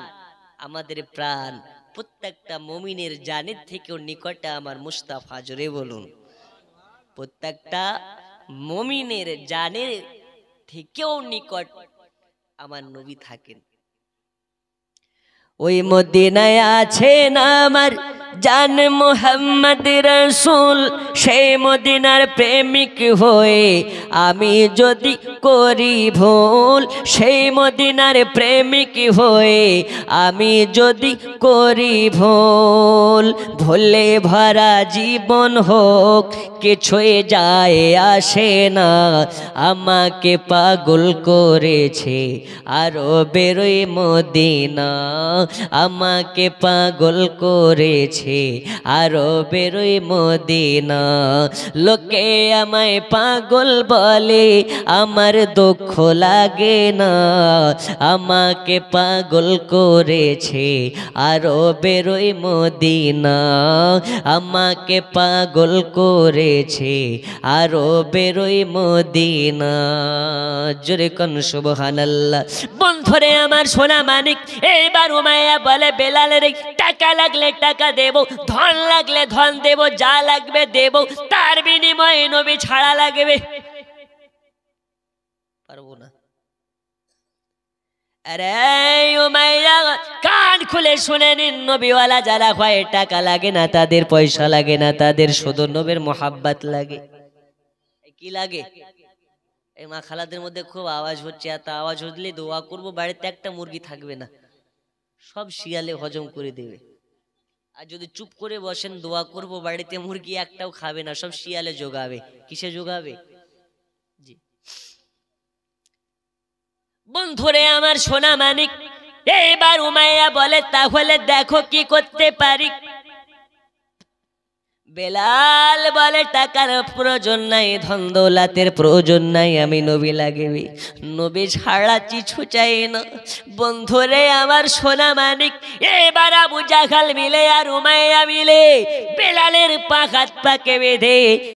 আমাদের প্রাণ, প্রত্যেকটা মুমিনের জানের থেকেও নিকটে আমার মুস্তাফা। জোরে বলুন, প্রত্যেকটা মুমিনের জানের থেকেও নিকট আমার নবী থাকেন। ওই মদিনায় আছে না আমার জান মুহাম্মদ রাসূল, সেই মদিনার প্রেমিক হয়ে আমি যদি করি ভুল, সেই মদিনার প্রেমিক হয়ে আমি যদি করি ভুল, ভুলে ভরা জীবন হোক কিছুই যায় আসে না, আমাকে পাগল করেছে আরো বেরোই মদিনা, আমাকে পাগল করেছে করেছে আরো বেরোই মদিনা লোকে আমায় পাগল বলে আমার দুঃখ লাগে না আমাকে পাগল করেছে আরো বেরোই মদিনা আমাকে পাগল করেছে আরো বেরোই মদিনা জোরে কোন সুবহানাল্লাহ বন্ধুরে আমার সোনা মানিক এইবার উমাইয়া বলে বেলালের টাকা লাগলে টাকা দেব ধন লাগলে ধন দেব যা লাগবে দেব তার বিনিময়ে নবী ছাড়া লাগবে পারবো না আরে উমাইয়া কান খুলে শুনে নিন নবীওয়ালা যারা হয় টাকা লাগে না তাদের পয়সা লাগে না তাদের শুধু নবীর মোহাব্বত লাগে কি লাগে এই মা খালাদের মধ্যে খুব আওয়াজ হচ্ছে এত আওয়াজ হলে দোয়া করব বাড়িতে একটা মুরগি থাকবে না সব শিয়ালে হজম করে দেবে আর যদি চুপ করে বসেন দোয়া করব বাড়িতে মুরগি একটাও খাবে না সব শিয়ালে জোগাবে কিসে জোগাবে জি বন্ধুরে আমার সোনা মানিক এইবার উমাইয়া বলে তাহলে দেখো কি করতে পারি বেলাল বলে টাকার প্রয়োজন নাই ধন দৌলতের প্রয়োজন নাই আমি নবী লাগবে নবী ছাড়া কিছু চাই না বন্ধুরে আমার সোনা মানিক এবার আবু জাহাল মিলে আর উমাইয়া মিলে বেলালের পা হাত পাকে বেঁধে